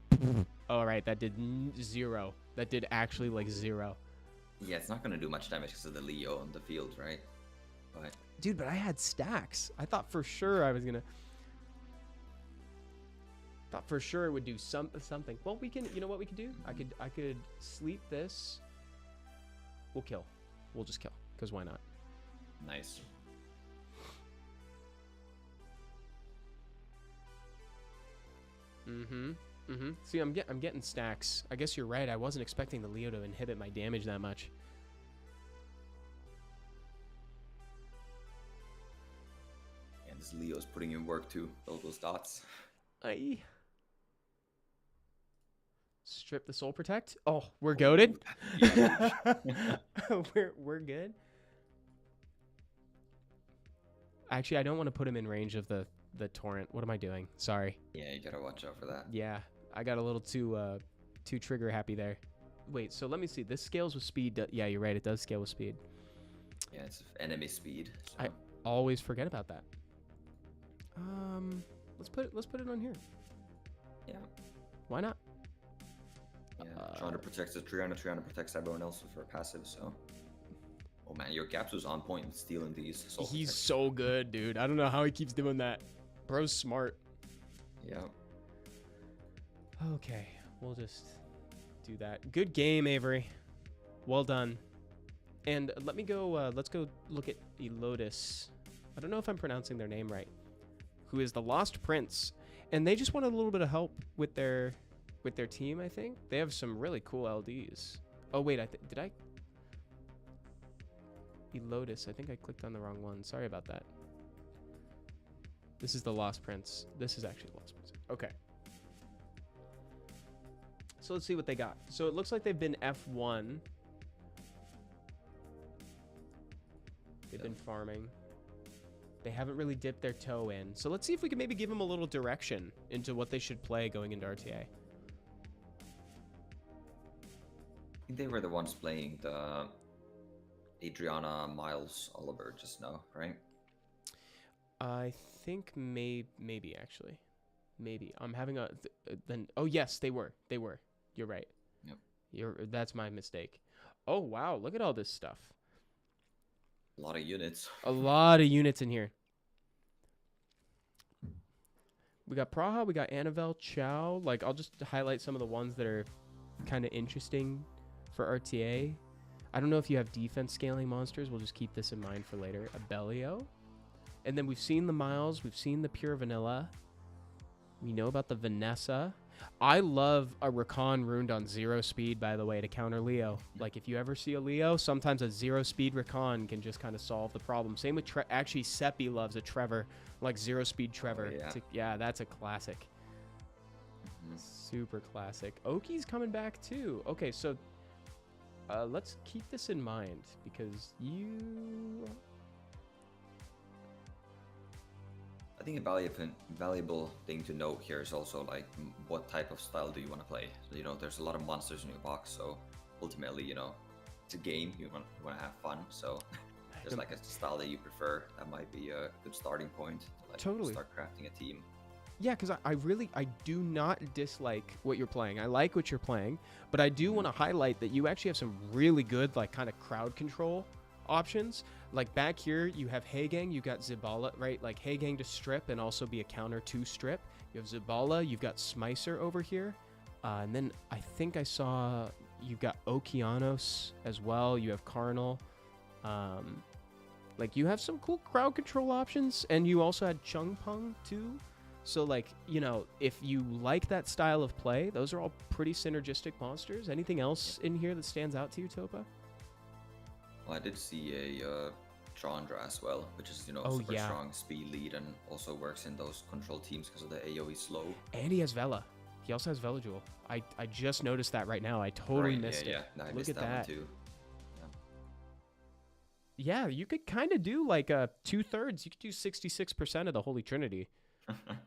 All right, that did 0. That did actually like 0. Yeah, it's not going to do much damage because of the Leo on the field, right? But dude, but I had stacks. I thought for sure I was going to... Thought for sure it would do something. Well, we can... You know what we could do? I could sleep this. We'll kill. We'll just kill, because why not? Nice. See, I'm getting stacks. I guess you're right. I wasn't expecting the Leo to inhibit my damage that much. Yeah, this Leo's putting in work too. All those dots. Aye. Strip the soul protect. Oh, we're goated. we're good. Actually, I don't want to put him in range of the torrent. What am I doing? Sorry. Yeah, you gotta watch out for that. Yeah, I got a little too trigger happy there. Wait, so let me see. This scales with speed. Yeah, you're right. It does scale with speed. Yeah, it's enemy speed. So. I always forget about that. Let's put it on here. Yeah. Why not? Yeah, Triana protects the Triana protects everyone else with her passive, so. Oh man, your Gaps was on point with stealing these. He's so good, dude. I don't know how he keeps doing that. Bro's smart. Yeah. Okay, we'll just do that. Good game, Avery. Well done. And let me go, let's go look at Elotus. I don't know if I'm pronouncing their name right. Who is the Lost Prince. And they just wanted a little bit of help with their team, I think. They have some really cool LDs. Oh, wait, did I? Elotus, I think I clicked on the wrong one. Sorry about that. This is the Lost Prince. This is actually the Lost Prince. Okay. So let's see what they got. So it looks like they've been F1. They've been farming. They haven't really dipped their toe in. So let's see if we can maybe give them a little direction into what they should play going into RTA. I think they were the ones playing the Adriana, Miles, Oliver just now, right? I think maybe actually. Maybe. I'm having then oh yes, they were. You're right. Yep. That's my mistake. Oh, wow. Look at all this stuff. A lot of units. A lot of units in here. We got Praha, we got Anavel, Chow. Like, I'll just highlight some of the ones that are kind of interesting for RTA. I don't know if you have defense scaling monsters. We'll just keep this in mind for later. Abellio. And then we've seen the Miles. We've seen the Pure Vanilla. We know about the Vanessa. I love a Rakan ruined on 0 speed, by the way, to counter Leo. Like, if you ever see a Leo, sometimes a 0 speed Rakan can just kind of solve the problem. Same with actually, Seppi loves a Trevor, like 0 speed Trevor. Oh, yeah. Yeah, that's a classic. Super classic. Oki's coming back too. Okay, so let's keep this in mind because I think a valuable thing to note here is also like what type of style do you want to play. So, you know, there's a lot of monsters in your box, so ultimately, you know, it's a game. You want to have fun. So there's like a style that you prefer. That might be a good starting point to like totally start crafting a team. Yeah, because I do not dislike what you're playing. I like what you're playing, but I do want to highlight that you actually have some really good like kind of crowd control options. Like back here, you have Hagang, you got Zibala, right? Like Hagang to strip and also be a counter to strip. You have Zibala, you've got Smicer over here. And then I think I saw you've got Okeanos as well. You have Carnal. Like you have some cool crowd control options, and you also had Chung Pung too. So like, you know, if you like that style of play, those are all pretty synergistic monsters. Anything else in here that stands out to you, Topa? Well, I did see a Chandra as well, which is, you know, Oh, super yeah. strong speed lead and also works in those control teams because of the AoE slow. And he has Vela. He also has Vela Jewel. I just noticed that right now. I totally missed it. Yeah, no, I Look missed at that that. one too. Yeah, you could kind of do like a 2/3. You could do 66% of the Holy Trinity.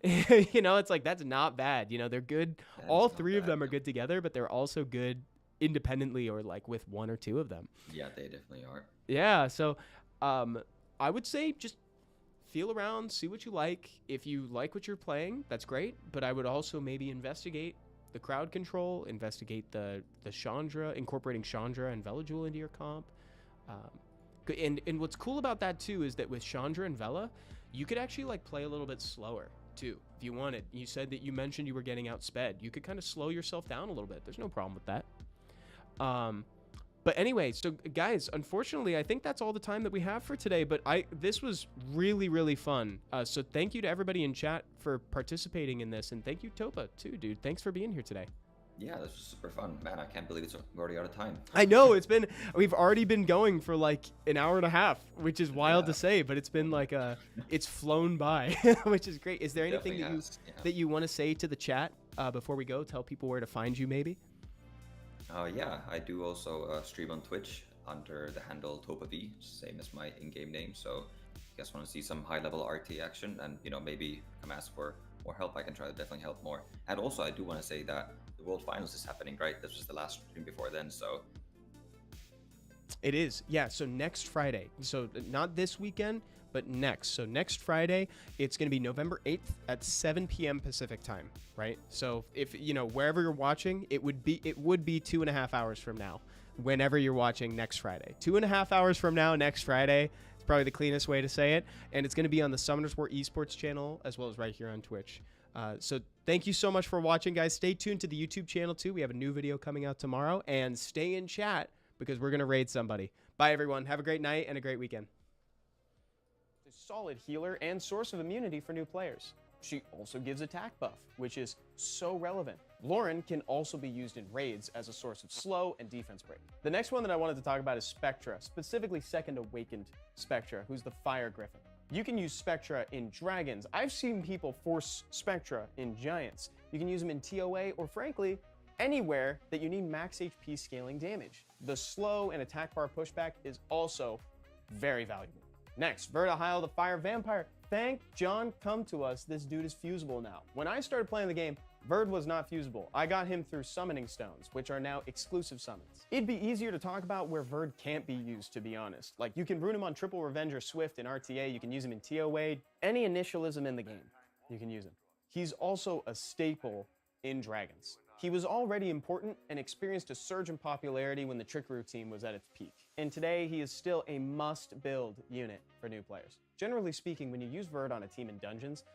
You know, it's like, that's not bad. You know, they're good. That All is not three of bad, them are no. good together, but they're also good independently or like with one or two of them. Yeah, they definitely are. Yeah, so I would say just feel around, see what you like. If you like what you're playing, that's great. But I would also maybe investigate the crowd control, investigate the Chandra, incorporating Chandra and Vela Jewel into your comp. And what's cool about that too is that with Chandra and Vela, you could actually like play a little bit slower too if you wanted. You said that you mentioned you were getting outsped. You could kind of slow yourself down a little bit. There's no problem with that. But anyway, so guys, unfortunately, I think that's all the time that we have for today. But this was really, really fun. So thank you to everybody in chat for participating in this, and thank you, Topa, too, dude. Thanks for being here today. Yeah, this was super fun. Man, I can't believe it's already out of time. I know we've already been going for like an hour and a half, which is wild to say, but it's been like it's flown by, which is great. Is there anything that you want to say to the chat before we go? Tell people where to find you, maybe. Yeah, I do also stream on Twitch under the handle TopaV, same as my in-game name. So if you guys want to see some high-level RT action and, you know, maybe come ask for more help, I can try to definitely help more. And also, I do want to say that the World Finals is happening, right? This was the last stream before then, so... It is, yeah. So next Friday. So not this weekend, but next. So next Friday, it's going to be November 8th at 7 p.m. Pacific time, right? So if, you know, wherever you're watching, it would be 2.5 hours from now, whenever you're watching next Friday. 2.5 hours from now, next Friday. It's probably the cleanest way to say it. And it's going to be on the Summoners War Esports channel, as well as right here on Twitch. So thank you so much for watching, guys. Stay tuned to the YouTube channel, too. We have a new video coming out tomorrow. And stay in chat, because we're going to raid somebody. Bye, everyone. Have a great night and a great weekend. A solid healer and source of immunity for new players. She also gives attack buff, which is so relevant. Lauren can also be used in raids as a source of slow and defense break. The next one that I wanted to talk about is Spectra, specifically Second Awakened Spectra, who's the Fire Griffin. You can use Spectra in Dragons. I've seen people force Spectra in Giants. You can use them in TOA, or frankly, anywhere that you need max HP scaling damage. The slow and attack bar pushback is also very valuable. Next, Vertihile the Fire Vampire. Thank John come to us. This dude is fusible now. When I started playing the game, Verd was not fusible. I got him through summoning stones, which are now exclusive summons. It'd be easier to talk about where Verd can't be used, to be honest. Like, you can rune him on Triple Revenge or Swift in RTA, you can use him in TOA, any initialism in the game, you can use him. He's also a staple in Dragons. He was already important and experienced a surge in popularity when the Trickaroo team was at its peak. And today, he is still a must-build unit for new players. Generally speaking, when you use Verd on a team in Dungeons,